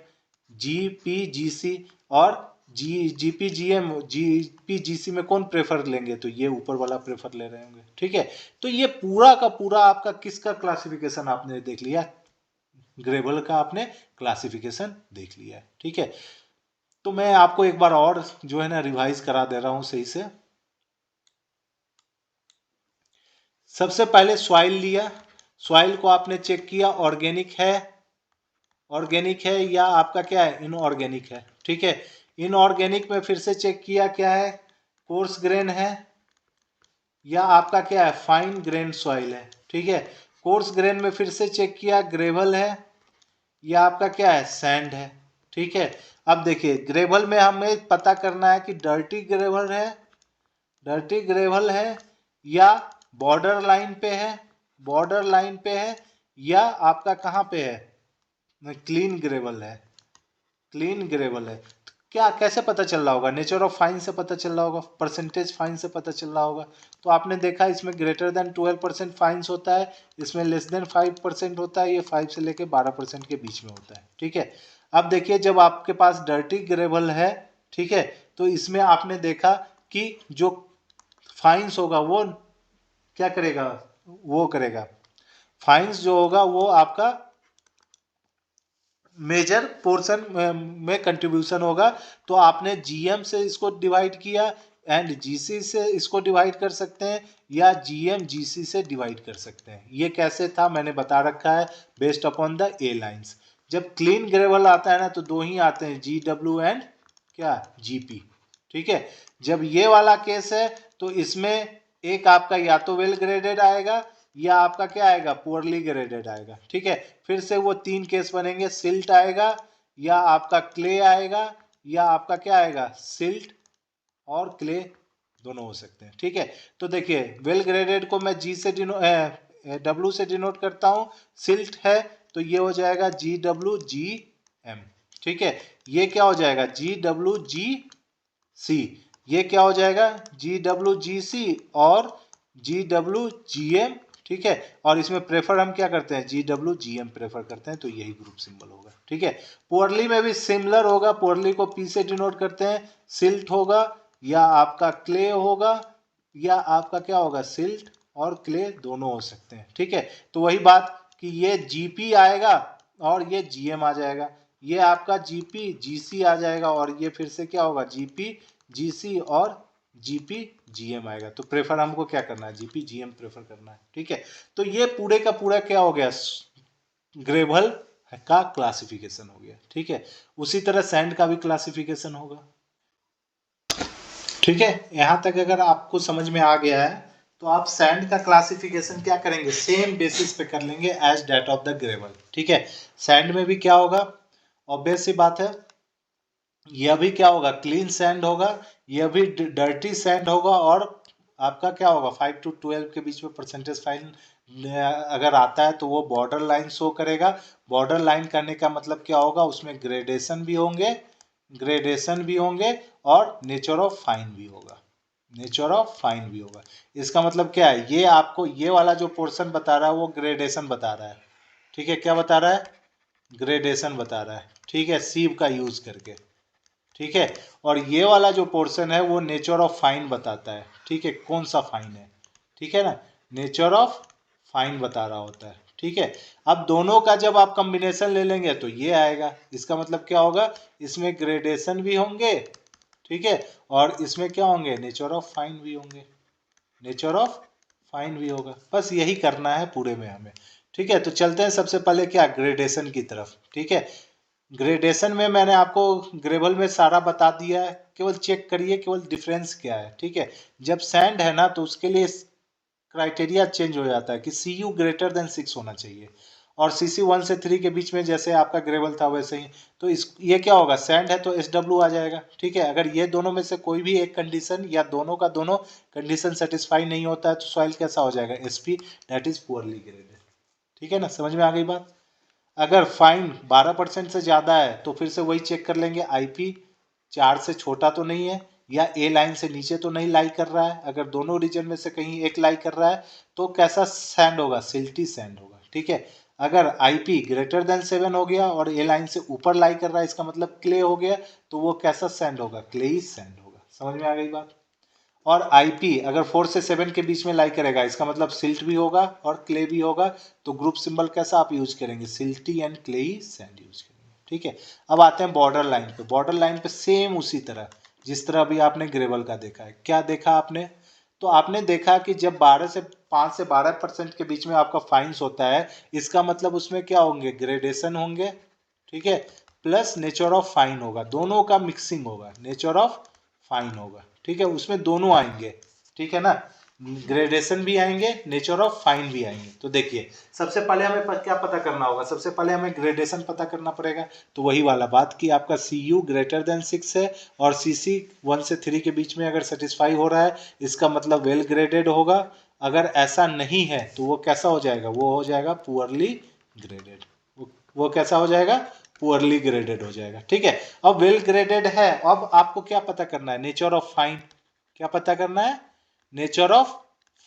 GPGC और GPGC में कौन प्रेफर लेंगे, तो ये ऊपर वाला प्रेफर ले रहे होंगे, ठीक है। तो ये पूरा का पूरा आपका किसका क्लासिफिकेशन आपने देख लिया, ग्रेवल का आपने क्लासिफिकेशन देख लिया है, ठीक है। तो मैं आपको एक बार और जो है ना रिवाइज करा दे रहा हूं सही से। सबसे पहले सॉइल लिया, सॉइल को आपने चेक किया, ऑर्गेनिक है या आपका क्या है, इनऑर्गेनिक है, ठीक है। इनऑर्गेनिक में फिर से चेक किया क्या है, कोर्स ग्रेन है या आपका क्या है फाइन ग्रेन सॉइल है। ठीक है, कोर्स ग्रेन में फिर से चेक किया ग्रेवल है या आपका क्या है सैंड है। ठीक है, अब देखिए ग्रेवल में हमें पता करना है कि डर्टी ग्रेवल है या बॉर्डर लाइन पे है या आपका कहाँ पे है क्लीन ग्रेवल है। क्या कैसे पता चल रहा होगा, नेचर ऑफ फाइन से पता चल रहा होगा, परसेंटेज फाइन से पता चल रहा होगा। तो आपने देखा इसमें ग्रेटर देन 12% फाइन्स होता है, इसमें लेस देन 5% होता है, ये 5 से लेके 12% के बीच में होता है। ठीक है, अब देखिए जब आपके पास डर्टी ग्रेवल है, ठीक है, तो इसमें आपने देखा कि जो फाइन्स होगा वो क्या करेगा, फाइन्स जो होगा वो आपका मेजर पोर्शन में कंट्रीब्यूशन होगा। तो आपने जीएम से इसको डिवाइड किया एंड जीसी से इसको डिवाइड कर सकते हैं या जीएम जीसी से डिवाइड कर सकते हैं। ये कैसे था मैंने बता रखा है, based upon the A lines. जब क्लीन ग्रेवल आता है ना तो दो ही आते हैं, जी डब्ल्यू एंड क्या जीपी। ठीक है, जब ये वाला केस है तो इसमें एक आपका या तो वेल ग्रेडेड आएगा या आपका क्या आएगा पुअरली ग्रेडेड आएगा। ठीक है, फिर से वो तीन केस बनेंगे, सिल्ट आएगा या आपका क्ले आएगा या आपका क्या आएगा सिल्ट और क्ले दोनों हो सकते हैं। ठीक है, तो देखिए वेल ग्रेडेड को मैं जी से डब्ल्यू से डिनोट करता हूं, सिल्ट है तो ये हो जाएगा जी डब्ल्यू जी एम। ठीक है, ये क्या हो जाएगा जी डब्ल्यू जी सी, ये क्या हो जाएगा जी डब्ल्यू जी सी और जी डब्ल्यू जी एम। ठीक है, और इसमें प्रेफर हम क्या करते हैं G W G M prefer करते हैं, तो यही ग्रुप सिंबल होगा। ठीक है, पुअरली में भी सिमिलर होगा, पुअरली को पी से डिनोट करते हैं, सिल्ट होगा या आपका क्ले होगा या आपका क्या होगा सिल्ट और क्ले दोनों हो सकते हैं। ठीक है, तो वही बात कि ये जीपी आएगा और ये जीएम आ जाएगा, ये आपका जीपी जीसी आ जाएगा और ये फिर से क्या होगा जीपी जीसी और जीपी जीएम आएगा। तो प्रेफर हमको क्या करना है जीपी जीएम प्रेफर करना है। ठीक है, तो ये पूरे का पूरा क्या हो गया ग्रेवल का क्लासिफिकेशन हो गया। ठीक है, उसी तरह सैंड का भी क्लासिफिकेशन होगा। ठीक है, यहां तक अगर आपको समझ में आ गया है तो आप सैंड का क्लासिफिकेशन क्या करेंगे सेम बेसिस पे कर लेंगे as that of the gravel. ठीक है, सैंड में भी क्या होगा ऑब्वियस सी बात है, यह भी क्या होगा क्लीन सैंड होगा, यह भी डर्टी सैंड होगा और आपका क्या होगा 5 to 12 के बीच में परसेंटेज फाइन अगर आता है तो वो बॉर्डर लाइन शो करेगा। बॉर्डर लाइन करने का मतलब क्या होगा उसमें ग्रेडेशन भी होंगे और नेचर ऑफ फाइन भी होगा। इसका मतलब क्या है, ये आपको ये वाला जो पोर्शन बता रहा है वो ग्रेडेशन बता रहा है। ठीक है, क्या बता रहा है ग्रेडेशन बता रहा है। ठीक है, सीव का यूज करके। ठीक है, और ये वाला जो पोर्शन है वो नेचर ऑफ फाइन बताता है। ठीक है, कौन सा फाइन है, ठीक है ना, नेचर ऑफ फाइन बता रहा होता है। ठीक है, अब दोनों का जब आप कॉम्बिनेशन ले लेंगे तो ये आएगा, इसका मतलब क्या होगा इसमें ग्रेडेशन भी होंगे। ठीक है, और इसमें क्या होंगे नेचर ऑफ फाइन भी होगा। बस यही करना है पूरे में हमें। ठीक है, तो चलते हैं सबसे पहले क्या ग्रेडेशन की तरफ। ठीक है, ग्रेडेशन में मैंने आपको ग्रेवल में सारा बता दिया है, केवल चेक करिए केवल डिफरेंस क्या है। ठीक है, जब सैंड है ना तो उसके लिए क्राइटेरिया चेंज हो जाता है कि सी यू ग्रेटर देन 6 होना चाहिए और सी सी 1 से 3 के बीच में जैसे आपका ग्रेवल था वैसे ही। तो इस ये क्या होगा सैंड है तो एस डब्ल्यू आ जाएगा। ठीक है, अगर ये दोनों में से कोई भी एक कंडीशन या दोनों का दोनों कंडीशन सेटिस्फाई नहीं होता है तो सॉइल कैसा हो जाएगा S P that is poorly graded. ठीक है ना, समझ में आ गई बात। अगर फाइन 12% से ज़्यादा है तो फिर से वही चेक कर लेंगे आईपी 4 से छोटा तो नहीं है या ए लाइन से नीचे तो नहीं लाई कर रहा है। अगर दोनों रीजन में से कहीं एक लाई कर रहा है तो कैसा सैंड होगा सिल्टी सैंड होगा। ठीक है, अगर आईपी ग्रेटर देन 7 हो गया और ए लाइन से ऊपर लाई कर रहा है इसका मतलब क्ले हो गया, तो वो कैसा सैंड होगा क्लेई सैंड होगा। समझ में आ गई बात। और आईपी अगर 4 से 7 के बीच में लाई करेगा इसका मतलब सिल्ट भी होगा और क्ले भी होगा, तो ग्रुप सिंबल कैसा आप यूज करेंगे silty and clayey sand use करेंगे। ठीक है, अब आते हैं बॉर्डर लाइन पे। बॉर्डर लाइन पे सेम उसी तरह जिस तरह अभी आपने ग्रेवल का देखा है। क्या देखा आपने, तो आपने देखा कि जब 5 से 12% के बीच में आपका फाइन्स होता है इसका मतलब उसमें क्या होंगे ग्रेडेशन होंगे। ठीक है, प्लस नेचर ऑफ फाइन होगा, दोनों का मिक्सिंग होगा, नेचर ऑफ फाइन होगा। ठीक है, उसमें दोनों आएंगे, ठीक है ना, ग्रेडेशन भी आएंगे, नेचर ऑफ फाइन भी आएंगे। तो देखिए सबसे पहले हमें क्या पता करना होगा, सबसे पहले हमें ग्रेडेशन पता करना पड़ेगा। तो वही वाला बात कि आपका CU ग्रेटर देन 6 है और CC 1 से 3 के बीच में अगर सेटिस्फाई हो रहा है, इसका मतलब वेल ग्रेडेड होगा। अगर ऐसा नहीं है तो वो कैसा हो जाएगा, वो हो जाएगा पुअरली ग्रेडेड। वो कैसा हो जाएगा, पुअरली ग्रेडेड हो जाएगा। ठीक है, अब वेल ग्रेडेड है, अब आपको क्या पता करना है, नेचर ऑफ फाइन। क्या पता करना है, नेचर ऑफ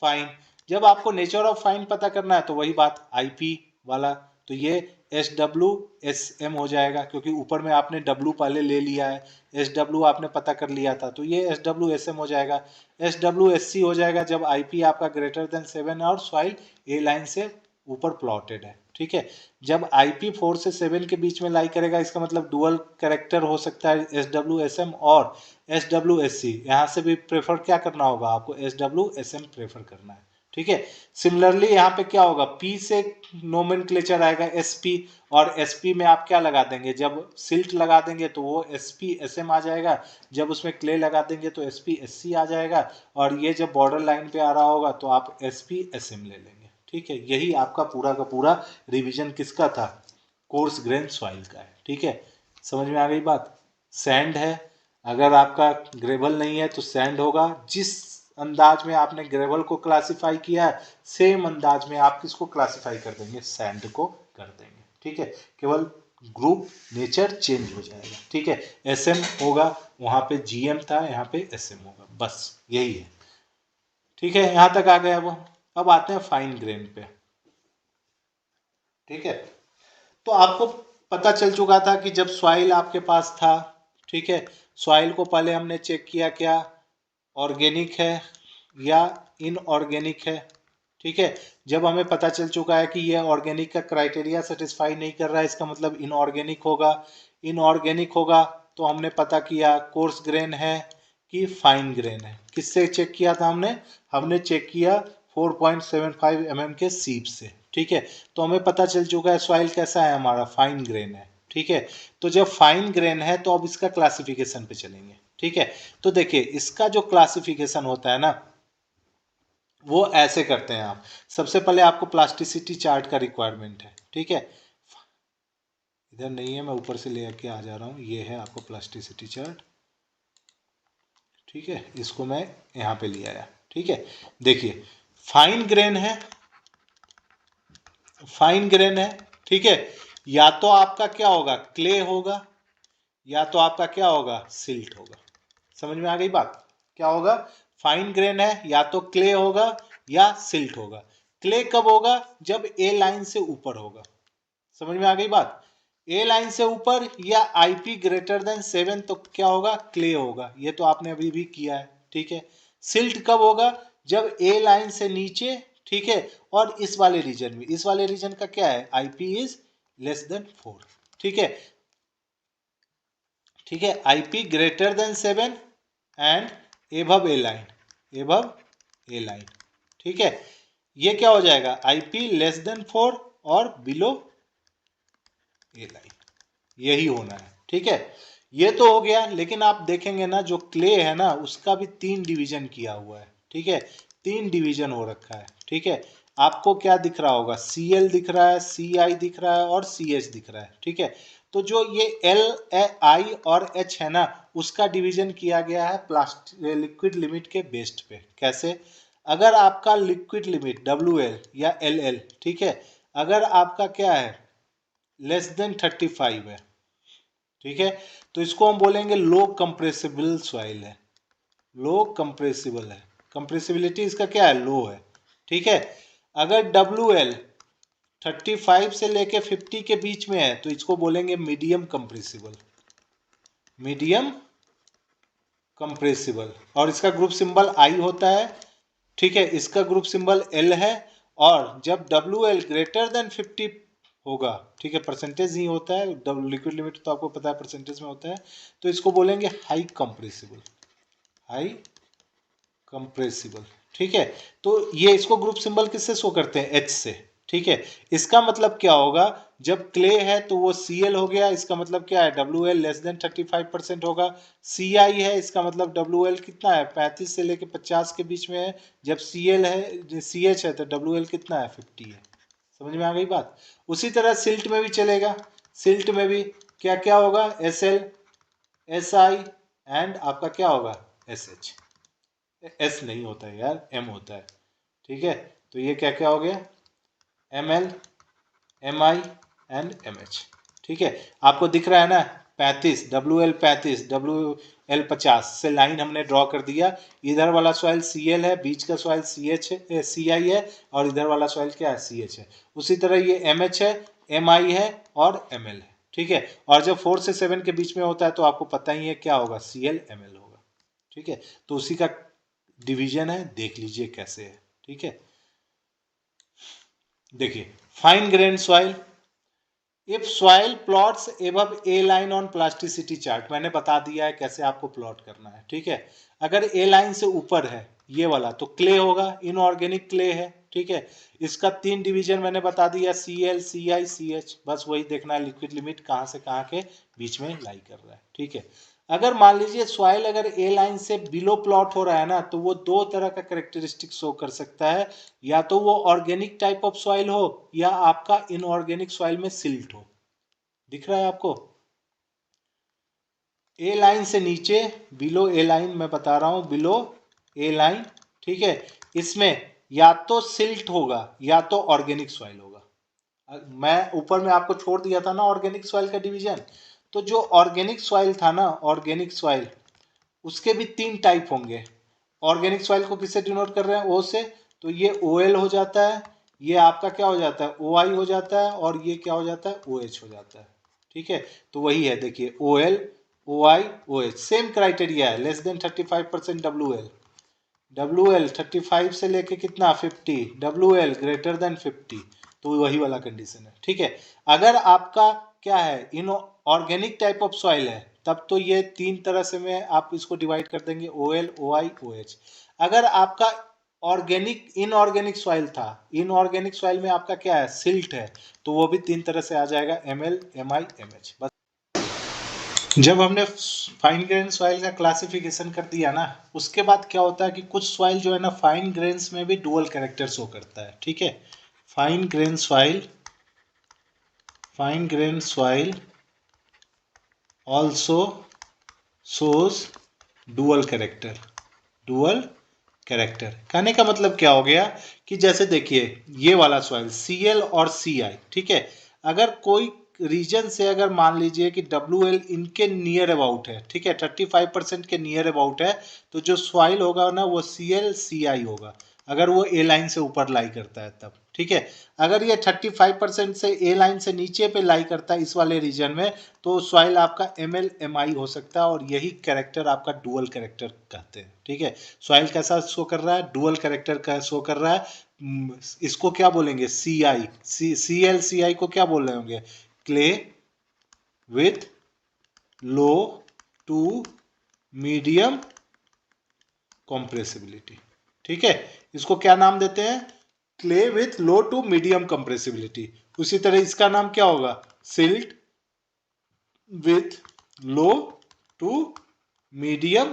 फाइन। जब आपको नेचर ऑफ फाइन पता करना है तो वही बात IP वाला, तो ये SWSM हो जाएगा, क्योंकि ऊपर में आपने W पहले ले लिया है, SW आपने पता कर लिया था, तो ये SWSM हो जाएगा। SWSC हो जाएगा जब IP आपका ग्रेटर देन 7 और सॉइल A लाइन से ऊपर प्लॉटेड है। ठीक है, जब IP 4 से 7 के बीच में लाई करेगा, इसका मतलब डुअल कैरेक्टर हो सकता है SWSM और SWSC। यहाँ से भी प्रेफर क्या करना होगा आपको, SWSM प्रेफर करना है। ठीक है, सिमिलरली यहाँ पे क्या होगा, P से नोमेनक्लेचर आएगा SP, और SP में आप क्या लगा देंगे, जब सिल्ट लगा देंगे तो वो SPSM आ जाएगा, जब उसमें क्ले लगा देंगे तो SPSC आ जाएगा, और ये जब बॉर्डर लाइन पे आ रहा होगा तो आप SPSM ले लेंगे। ठीक है, यही आपका पूरा का पूरा रिवीजन किसका था, कोर्स ग्रेन सॉइल का है। ठीक है, समझ में आ गई बात। सैंड है, अगर आपका ग्रेवल नहीं है तो सैंड होगा। जिस अंदाज में आपने ग्रेवल को क्लासिफाई किया है, सेम अंदाज में आप किसको क्लासिफाई कर देंगे, सैंड को कर देंगे। ठीक है, केवल ग्रुप नेचर चेंज हो जाएगा। ठीक है, SM होगा, वहां पे GM था, यहाँ पे SM होगा, बस यही है। ठीक है, यहां तक आ गया वो। अब आते हैं फाइन ग्रेन पे। ठीक है, तो आपको पता चल चुका था कि जब सॉइल आपके पास था, ठीक है, सॉइल को पहले हमने चेक किया क्या ऑर्गेनिक है या इनऑर्गेनिक है। ठीक है, जब हमें पता चल चुका है कि ये ऑर्गेनिक का क्राइटेरिया सेटिस्फाई नहीं कर रहा है, इसका मतलब इनऑर्गेनिक होगा। इनऑर्गेनिक होगा तो हमने पता किया कोर्स ग्रेन है कि फाइन ग्रेन है। किससे चेक किया था हमने, हमने चेक किया 4.75 mm के सीप से। ठीक है, तो हमें पता चल चुका है सॉइल कैसा है, हमारा फाइन ग्रेन है। ठीक है, तो जब फाइन ग्रेन है तो अब इसका क्लासिफिकेशन पे चलेंगे। ठीक है, तो देखिए इसका जो क्लासिफिकेशन होता है ना, वो ऐसे करते हैं आप। सबसे पहले आपको प्लास्टिसिटी चार्ट का रिक्वायरमेंट है। ठीक है, इधर नहीं है, मैं ऊपर से लेके आ जा रहा हूँ, ये है आपको प्लास्टिसिटी चार्ट। ठीक है, इसको मैं यहाँ पे ले आया। ठीक है, देखिए फाइन ग्रेन है, फाइन ग्रेन है। ठीक है, या तो आपका क्या होगा, क्ले होगा, या तो आपका क्या होगा, सिल्ट होगा। समझ में आ गई बात, क्या होगा, फाइन ग्रेन है, या तो क्ले होगा या सिल्ट होगा। क्ले कब होगा, जब A लाइन से ऊपर होगा। समझ में आ गई बात, A लाइन से ऊपर या IP ग्रेटर देन 7 तो क्या होगा, क्ले होगा। ये तो आपने अभी भी किया है। ठीक है, सिल्ट कब होगा, जब A लाइन से नीचे, ठीक है, और इस वाले रीजन में, इस वाले रीजन का क्या है, IP इज लेस देन 4। ठीक है, ठीक है, IP greater than 7 and above A line, above A line. ठीक है, ये क्या हो जाएगा, IP लेस देन 4 और बिलो A लाइन, यही होना है। ठीक है, ये तो हो गया, लेकिन आप देखेंगे ना जो क्ले है ना, उसका भी 3 डिवीजन किया हुआ है। ठीक है, 3 डिवीजन हो रखा है। ठीक है, आपको क्या दिख रहा होगा, CL दिख रहा है, CI दिख रहा है और CH दिख रहा है। ठीक है, तो जो ये LI और H है ना, उसका डिवीजन किया गया है लिक्विड लिमिट के बेस्ड पे। कैसे, अगर आपका लिक्विड लिमिट WL या LL, ठीक है, अगर आपका क्या है, लेस देन 35 है, ठीक है, तो इसको हम बोलेंगे लो कंप्रेसिबल सॉइल है, लो कंप्रेसिबल है, कंप्रेसिबिलिटी इसका क्या है, लो है। ठीक है, अगर WL 35 से लेके 50 के बीच में है तो इसको बोलेंगे मीडियम कंप्रेसिबल, मीडियम कंप्रेसिबल, और इसका ग्रुप सिंबल I होता है। ठीक है, इसका ग्रुप सिंबल L है, और जब WL ग्रेटर देन 50 होगा, ठीक है, परसेंटेज ही होता है, लिक्विड लिमिट तो आपको पता है परसेंटेज में होता है, तो इसको बोलेंगे हाई कंप्रेसिबल, हाई कंप्रेसिबल। ठीक है, तो ये इसको ग्रुप सिंबल किससे शो करते हैं, H से। ठीक है। इसका मतलब क्या होगा, जब क्ले है तो वो Cl हो गया, इसका मतलब क्या है Wl लेस देन 35% होगा। Ci है, इसका मतलब Wl कितना है 35 से लेके 50 के बीच में है। जब Cl है Ch है तो Wl कितना है 50 है। समझ में आ गई बात। उसी तरह सिल्ट में भी चलेगा, सिल्ट में भी क्या क्या होगा Sl Si एंड आपका क्या होगा Sh। S नहीं होता है यार, M होता है, ठीक है। तो ये क्या क्या हो गया Ml Mi एंड Mh, ठीक है। आपको दिख रहा है ना 35 Wl 35 Wl 50 से लाइन हमने ड्रॉ कर दिया। इधर वाला सॉइल Cl है, बीच का सॉइल Ci है और इधर वाला सॉइल क्या है Ch है। उसी तरह ये Mh है, Mi है और Ml है, ठीक है। और जब 4 से 7 के बीच में होता है तो आपको पता ही है क्या होगा Cl Ml होगा, ठीक है। तो उसी का डिवीजन है, देख लीजिए कैसे है, ठीक है। देखिए fine grain soil, if soil plots above A line on plasticity chart, मैंने बता दिया है कैसे आपको प्लॉट करना है, ठीक है। अगर ए लाइन से ऊपर है ये वाला तो क्ले होगा, इनऑर्गेनिक क्ले है, ठीक है। इसका 3 डिवीजन मैंने बता दिया Cl Ci Ch, बस वही देखना है लिक्विड लिमिट कहाँ से कहाँ के बीच में लाई कर रहा है, ठीक है। अगर मान लीजिए सॉइल अगर ए लाइन से बिलो प्लॉट हो रहा है ना तो वो दो तरह का कैरेक्टरिस्टिक शो कर सकता है, या तो वो ऑर्गेनिक टाइप ऑफ सॉइल हो या आपका इनऑर्गेनिक सॉइल में सिल्ट हो। दिख रहा है आपको ए लाइन से नीचे, बिलो ए लाइन मैं बता रहा हूं, बिलो ए लाइन, ठीक है। इसमें या तो सिल्ट होगा या तो ऑर्गेनिक सॉइल होगा। मैं ऊपर में आपको छोड़ दिया था ना ऑर्गेनिक सॉइल का डिवीजन, तो जो ऑर्गेनिक सॉइल था ना, ऑर्गेनिक सॉइल उसके भी 3 टाइप होंगे। ऑर्गेनिक सॉइल को किससे डिनोट कर रहे हैं, ओ से, तो ये OL हो जाता है, ये आपका क्या हो जाता है OI हो जाता है और ये क्या हो जाता है OH हो जाता है, ठीक है। तो वही है देखिए OL OI OH same criteria है, लेस देन 35% WL, WL 35 से लेके कितना 50, WL ग्रेटर देन 50, तो वही वाला कंडीशन है, ठीक है। अगर आपका क्या है in organic type of soil है तब तो ये 3 तरह से में आप इसको डिवाइड कर देंगे OL OI OH। अगर आपका ऑर्गेनिक इनऑर्गेनिक सॉइल था, इनऑर्गेनिक सॉइल में आपका क्या है सिल्ट है, तो वो भी 3 तरह से आ जाएगा ML MI MH। बस जब हमने फाइन ग्रेन सॉइल का क्लासिफिकेशन कर दिया ना, उसके बाद क्या होता है कि कुछ सॉइल जो है ना फाइन ग्रेन्स में भी डुअल कैरेक्टर शो करता है, ठीक है। Fine grain soil also shows dual character. कहने का मतलब क्या हो गया कि जैसे देखिए ये वाला सॉइल Cl और Ci, ठीक है। अगर कोई रीजन से अगर मान लीजिए कि WL इनके नियर अबाउट है, ठीक है, 35% के नियर अबाउट है, तो जो सॉइल होगा ना वो Cl Ci होगा, अगर वो ए लाइन से ऊपर लाई करता है तब, ठीक है। अगर ये 35% से ए लाइन से नीचे पे लाई करता है इस वाले रीजन में, तो सॉइल आपका ML MI हो सकता है, और यही कैरेक्टर आपका डुअल कैरेक्टर कहते हैं, ठीक है। सॉइल कैसा शो कर रहा है, डुअल कैरेक्टर का शो कर रहा है। इसको क्या बोलेंगे Cl Ci को क्या बोल रहे होंगे, clay with low to medium compressibility, ठीक है। इसको क्या नाम देते हैं, clay with low to medium compressibility. उसी तरह इसका नाम क्या होगा, silt with low to medium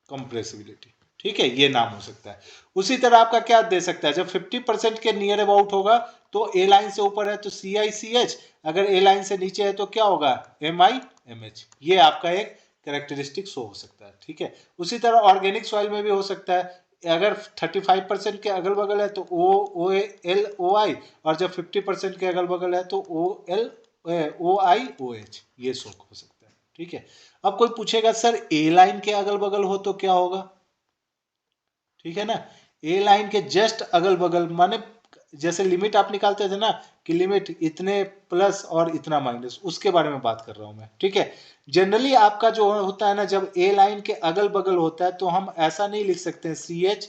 compressibility, ठीक है, ये नाम हो सकता है। उसी तरह आपका क्या दे सकता है, जब 50% के नियर अबाउट होगा तो ए लाइन से ऊपर है तो Ci CH, अगर ए लाइन से नीचे है तो क्या होगा MI MH। ये आपका एक कैरेक्टरिस्टिक शो हो सकता है, ठीक है। उसी तरह ऑर्गेनिक सॉइल में भी हो सकता है, अगर 35% के अगल बगल है तो OL OI, और जब 50% के अगल बगल है तो OL OI OH, ये शो हो सकता है, ठीक है। अब कोई पूछेगा सर ए लाइन के अगल बगल हो तो क्या होगा, ठीक है ना। ए लाइन के जस्ट अगल बगल माने जैसे लिमिट आप निकालते थे ना कि लिमिट इतने प्लस और इतना माइनस, उसके बारे में बात कर रहा हूं मैं, ठीक है। जनरली आपका जो होता है ना, जब ए लाइन के अगल बगल होता है तो हम ऐसा नहीं लिख सकते हैं CH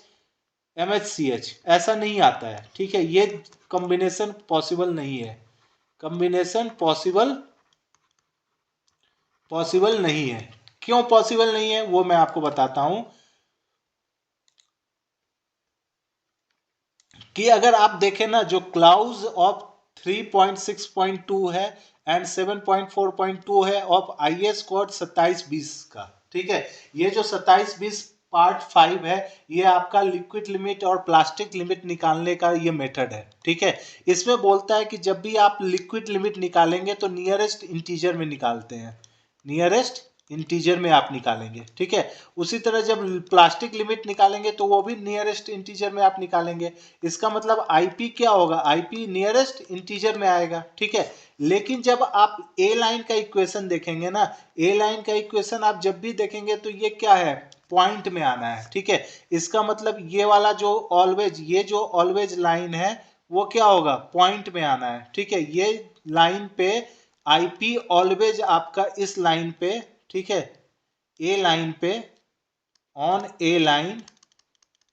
MH CH, ऐसा नहीं आता है, ठीक है। ये कॉम्बिनेशन पॉसिबल नहीं है, कॉम्बिनेशन पॉसिबल नहीं है। क्यों पॉसिबल नहीं है वो मैं आपको बताता हूं। कि अगर आप देखें ना, जो क्लाउज ऑफ 3.6.2 है एंड 7.4.2 है ऑफ IS कोड 2720 का, ठीक है। ये जो 2720 पार्ट 5 है, ये आपका लिक्विड लिमिट और प्लास्टिक लिमिट निकालने का ये मेथड है, ठीक है। इसमें बोलता है कि जब भी आप लिक्विड लिमिट निकालेंगे तो नियरेस्ट इंटीजर में निकालते हैं, नियरेस्ट इंटीजर में आप निकालेंगे, ठीक है। उसी तरह जब प्लास्टिक लिमिट निकालेंगे तो वो भी नियरेस्ट इंटीजर में आप निकालेंगे। इसका मतलब आईपी क्या होगा, आईपी नियरेस्ट इंटीजर में आएगा, ठीक है। लेकिन जब आप ए लाइन का इक्वेशन देखेंगे ना, ए लाइन का इक्वेशन आप जब भी देखेंगे तो ये क्या है, पॉइंट में आना है, ठीक है। इसका मतलब ये वाला जो ऑलवेज, ये जो ऑलवेज लाइन है वो क्या होगा, पॉइंट में आना है, ठीक है। ये लाइन पे आईपी ऑलवेज आपका इस लाइन पे, ठीक है, ए लाइन पे, ऑन ए लाइन,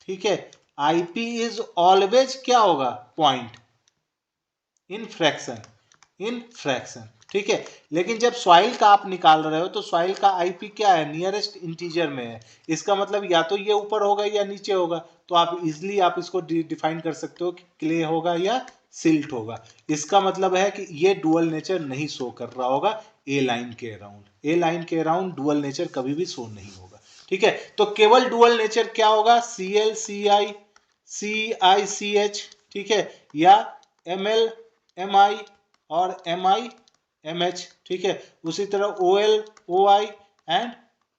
ठीक है, आईपी इज ऑलवेज क्या होगा, point in fraction, in fraction, ठीक है। लेकिन जब सॉइल का आप निकाल रहे हो तो सॉइल का आईपी क्या है, नियरेस्ट इंटीजर में है। इसका मतलब या तो ये ऊपर होगा या नीचे होगा, तो आप इजिली आप इसको डिफाइन कर सकते हो कि क्ले होगा या सिल्ट होगा। इसका मतलब है कि ये डुअल नेचर नहीं शो कर रहा होगा ए लाइन के अराउंड, ए लाइन के अराउंड डुअल नेचर कभी भी शो नहीं होगा, ठीक है। तो केवल डुअल नेचर क्या होगा, Cl Ci CiCH, ठीक है, या Ml Mi और Mi MH, ठीक है। उसी तरह OL OI and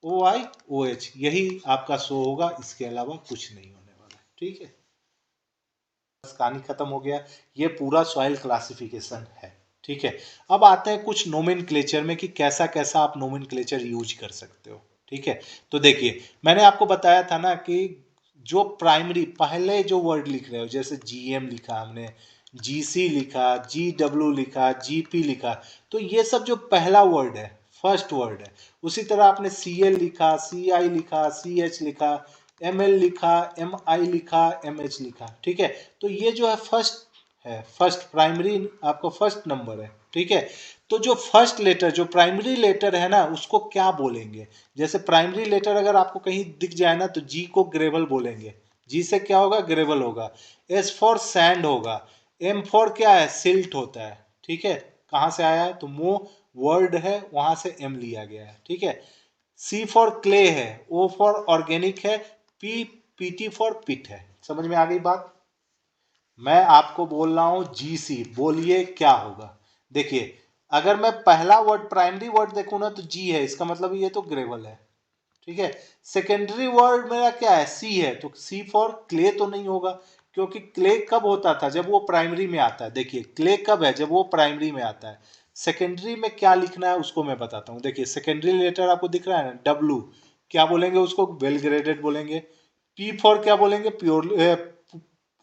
OI OH, यही आपका शो होगा, इसके अलावा कुछ नहीं होने वाला है, ठीक है। बस कहानी खत्म हो गया। ये पूरा सॉइल क्लासिफिकेशन है, ठीक है। अब आते हैं कुछ नोमेनक्लेचर में कि कैसा कैसा आप नोमेनक्लेचर यूज कर सकते हो, ठीक है। तो देखिए, मैंने आपको बताया था ना कि जो प्राइमरी पहले जो वर्ड लिख रहे हो, जैसे GM लिखा हमने, GC लिखा, GW लिखा, GP लिखा, तो ये सब जो पहला वर्ड है, फर्स्ट वर्ड है। उसी तरह आपने CL लिखा, CI लिखा, CH लिखा, ML लिखा, MI लिखा, MH लिखा, ठीक है। तो ये जो है फर्स्ट है, फर्स्ट प्राइमरी आपका फर्स्ट नंबर है, ठीक है। तो जो फर्स्ट लेटर, जो प्राइमरी लेटर है ना, उसको क्या बोलेंगे। जैसे प्राइमरी लेटर अगर आपको कहीं दिख जाए ना, तो G को ग्रेवल बोलेंगे, G से क्या होगा, ग्रेवल होगा। S फॉर सैंड होगा, M फॉर क्या है, सिल्ट होता है, ठीक है। कहाँ से आया है, तो मो वर्ड है, वहां से M लिया गया है, ठीक है। C फॉर क्ले है, O फॉर ऑर्गेनिक है, PT फॉर पिट है। समझ में आ गई बात। मैं आपको बोल रहा हूं GC, बोलिए क्या होगा। देखिए, अगर मैं पहला वर्ड प्राइमरी वर्ड देखूं ना तो G है, इसका मतलब ये तो ग्रेवल है, ठीक है। सेकेंडरी वर्ड मेरा क्या है, C है, तो C फॉर क्ले तो नहीं होगा, क्योंकि क्ले कब होता था, जब वो प्राइमरी में आता है। देखिए, क्ले कब है, जब वो प्राइमरी में आता है। सेकेंडरी में क्या लिखना है उसको मैं बताता हूँ। देखिए, सेकेंडरी लेटर आपको दिख रहा है ना, W, क्या बोलेंगे उसको, वेल ग्रेडेड बोलेंगे। P फॉर क्या बोलेंगे,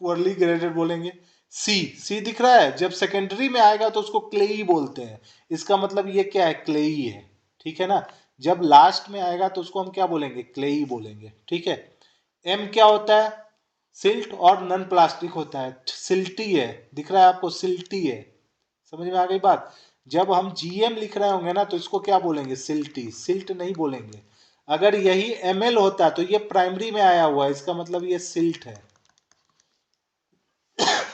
पुअरली ग्रेडेड बोलेंगे। सी दिख रहा है, जब सेकेंडरी में आएगा तो उसको क्लेई बोलते हैं, इसका मतलब ये क्या है, क्लेई है, ठीक है ना। जब लास्ट में आएगा तो उसको हम क्या बोलेंगे, क्लेई बोलेंगे, ठीक है। एम क्या होता है, सिल्ट और नन प्लास्टिक होता है, सिल्टी है, दिख रहा है आपको, सिल्टी है। समझ में आ गई बात। जब हम GM लिख रहे होंगे ना तो इसको क्या बोलेंगे, सिल्टी, सिल्ट नहीं बोलेंगे। अगर यही ML होता तो ये प्राइमरी में आया हुआ है, इसका मतलब ये सिल्ट है।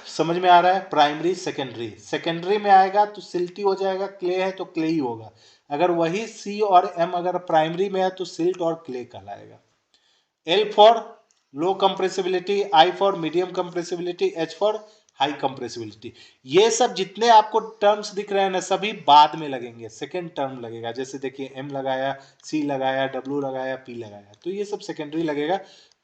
समझ में आ रहा है, प्राइमरी सेकेंडरी, सेकेंडरी में आएगा तो सिल्टी हो जाएगा, क्ले है तो क्ले ही होगा। अगर वही C और M अगर प्राइमरी में है तो सिल्ट और क्ले कहलाएगा। L for low compressibility, I for medium compressibility, H for high compressibility. ये सब जितने आपको टर्म्स दिख रहे हैं ना, सभी बाद में लगेंगे, सेकेंड टर्म लगेगा। जैसे देखिए, M लगाया, C लगाया, W लगाया, P लगाया, तो ये सब सेकेंडरी लगेगा,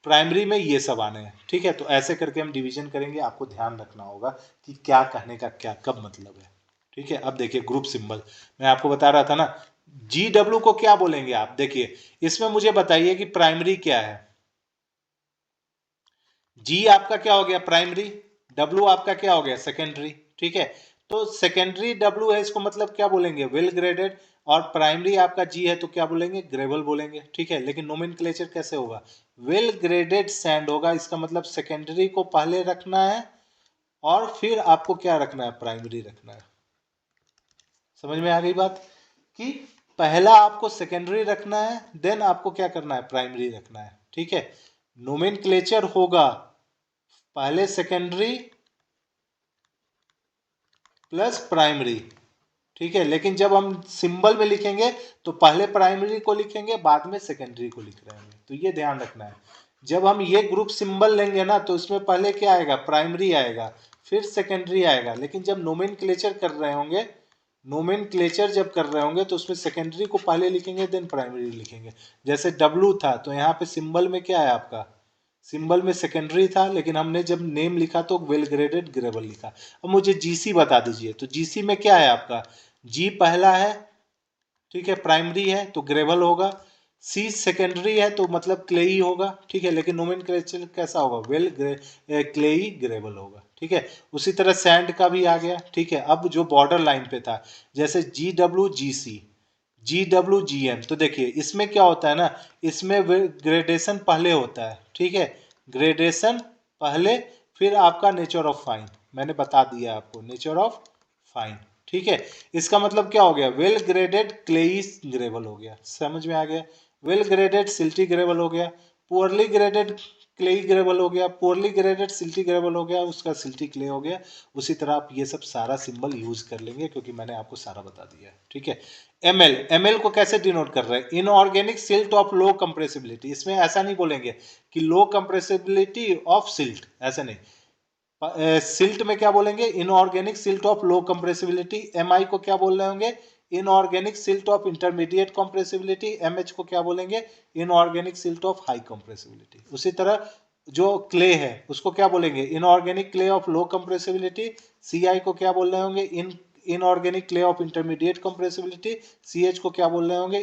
प्राइमरी में ये सब आने हैं, ठीक है। तो ऐसे करके हम डिवीजन करेंगे, आपको ध्यान रखना होगा कि क्या कहने का क्या कब मतलब है, ठीक है। अब देखिए, ग्रुप सिंबल मैं आपको बता रहा था ना, GW को क्या बोलेंगे आप। देखिए, इसमें मुझे बताइए कि प्राइमरी क्या है। G आपका क्या हो गया, प्राइमरी, W आपका क्या हो गया, सेकेंडरी, ठीक है। तो सेकेंडरी W है, इसको मतलब क्या बोलेंगे, वेल ग्रेडेड, और प्राइमरी आपका G है तो क्या बोलेंगे, ग्रेवल बोलेंगे, ठीक है। लेकिन नोमेनक्लेचर कैसे होगा, वेल ग्रेडेड सैंड होगा, इसका मतलब सेकेंडरी को पहले रखना है और फिर आपको क्या रखना है, प्राइमरी रखना है। समझ में आ गई बात, कि पहला आपको सेकेंडरी रखना है, देन आपको क्या करना है, प्राइमरी रखना है, ठीक है। नोमेनक्लेचर होगा पहले सेकेंडरी प्लस प्राइमरी, ठीक है। लेकिन जब हम सिंबल में लिखेंगे तो पहले प्राइमरी को लिखेंगे, बाद में सेकेंडरी को लिख रहे हैं, तो ये ध्यान रखना है। जब हम ये ग्रुप सिंबल लेंगे ना तो इसमें पहले क्या आएगा, प्राइमरी आएगा, फिर सेकेंडरी आएगा। लेकिन जब नोमेनक्लेचर कर रहे होंगे, नोमेनक्लेचर जब कर रहे होंगे तो उसमें सेकेंडरी को पहले लिखेंगे, देन प्राइमरी लिखेंगे। जैसे डब्लू था तो यहाँ पे सिंबल में क्या है आपका, सिंबल में सेकेंडरी था, लेकिन हमने जब नेम लिखा तो वेल ग्रेडेड ग्रेवल लिखा। अब मुझे जीसी बता दीजिए, तो जीसी में क्या है आपका, जी पहला है, ठीक है, प्राइमरी है तो ग्रेवल होगा, सी सेकेंडरी है तो मतलब क्लेई होगा, ठीक है। लेकिन नोमेनक्लेचर कैसा होगा, वेल क्लेई ग्रेवल होगा, ठीक है। उसी तरह सैंड का भी आ गया, ठीक है। अब जो बॉर्डर लाइन पे था, जैसे जी डब्ल्यू जी सी, जी डब्ल्यू जी एम, तो देखिए इसमें क्या होता है ना, इसमें ग्रेडेशन पहले होता है, ठीक है, ग्रेडेशन पहले, फिर आपका नेचर ऑफ फाइन, मैंने बता दिया आपको नेचर ऑफ फाइन, ठीक है। इसका मतलब क्या हो गया, वेल ग्रेडेड क्लेइस ग्रेवल हो गया, समझ में आ गया। वेल ग्रेडेड सिल्टी ग्रेवल हो गया, पुअरली ग्रेडेड क्लेई ग्रेवल हो गया, पुअरली ग्रेडेड सिल्टी ग्रेवल हो गया, उसका सिल्टी क्ले हो गया। उसी तरह आप ये सब सारा सिंबल यूज कर लेंगे, क्योंकि मैंने आपको सारा बता दिया है, ठीक है। एमएल, एमएल को कैसे डिनोट कर रहे हैं, inorganic silt of low compressibility. इसमें ऐसा नहीं बोलेंगे कि लो कंप्रेसिबिलिटी ऑफ सिल्ट, ऐसा नहीं। सिल्ट में क्या बोलेंगे, inorganic silt of low compressibility. MI को क्या बोल रहे होंगे, inorganic silt of intermediate compressibility. MH को क्या बोलेंगे, inorganic silt of high compressibility. उसी तरह जो क्ले है उसको क्या बोलेंगे, inorganic clay of low compressibility. CI को क्या बोल रहे होंगे, inorganic clay of intermediate compressibility. CH को क्या बोल रहे होंगे,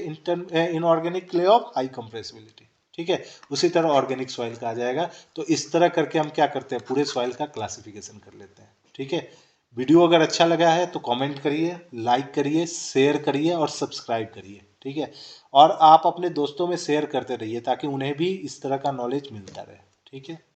inorganic clay of high compressibility, ठीक है। उसी तरह ऑर्गेनिक सॉइल का आ जाएगा। तो इस तरह करके हम क्या करते हैं, पूरे सॉइल का क्लासिफिकेशन कर लेते हैं, ठीक है। वीडियो अगर अच्छा लगा है तो कमेंट करिए, लाइक करिए, शेयर करिए और सब्सक्राइब करिए, ठीक है। और आप अपने दोस्तों में शेयर करते रहिए ताकि उन्हें भी इस तरह का नॉलेज मिलता रहे, ठीक है।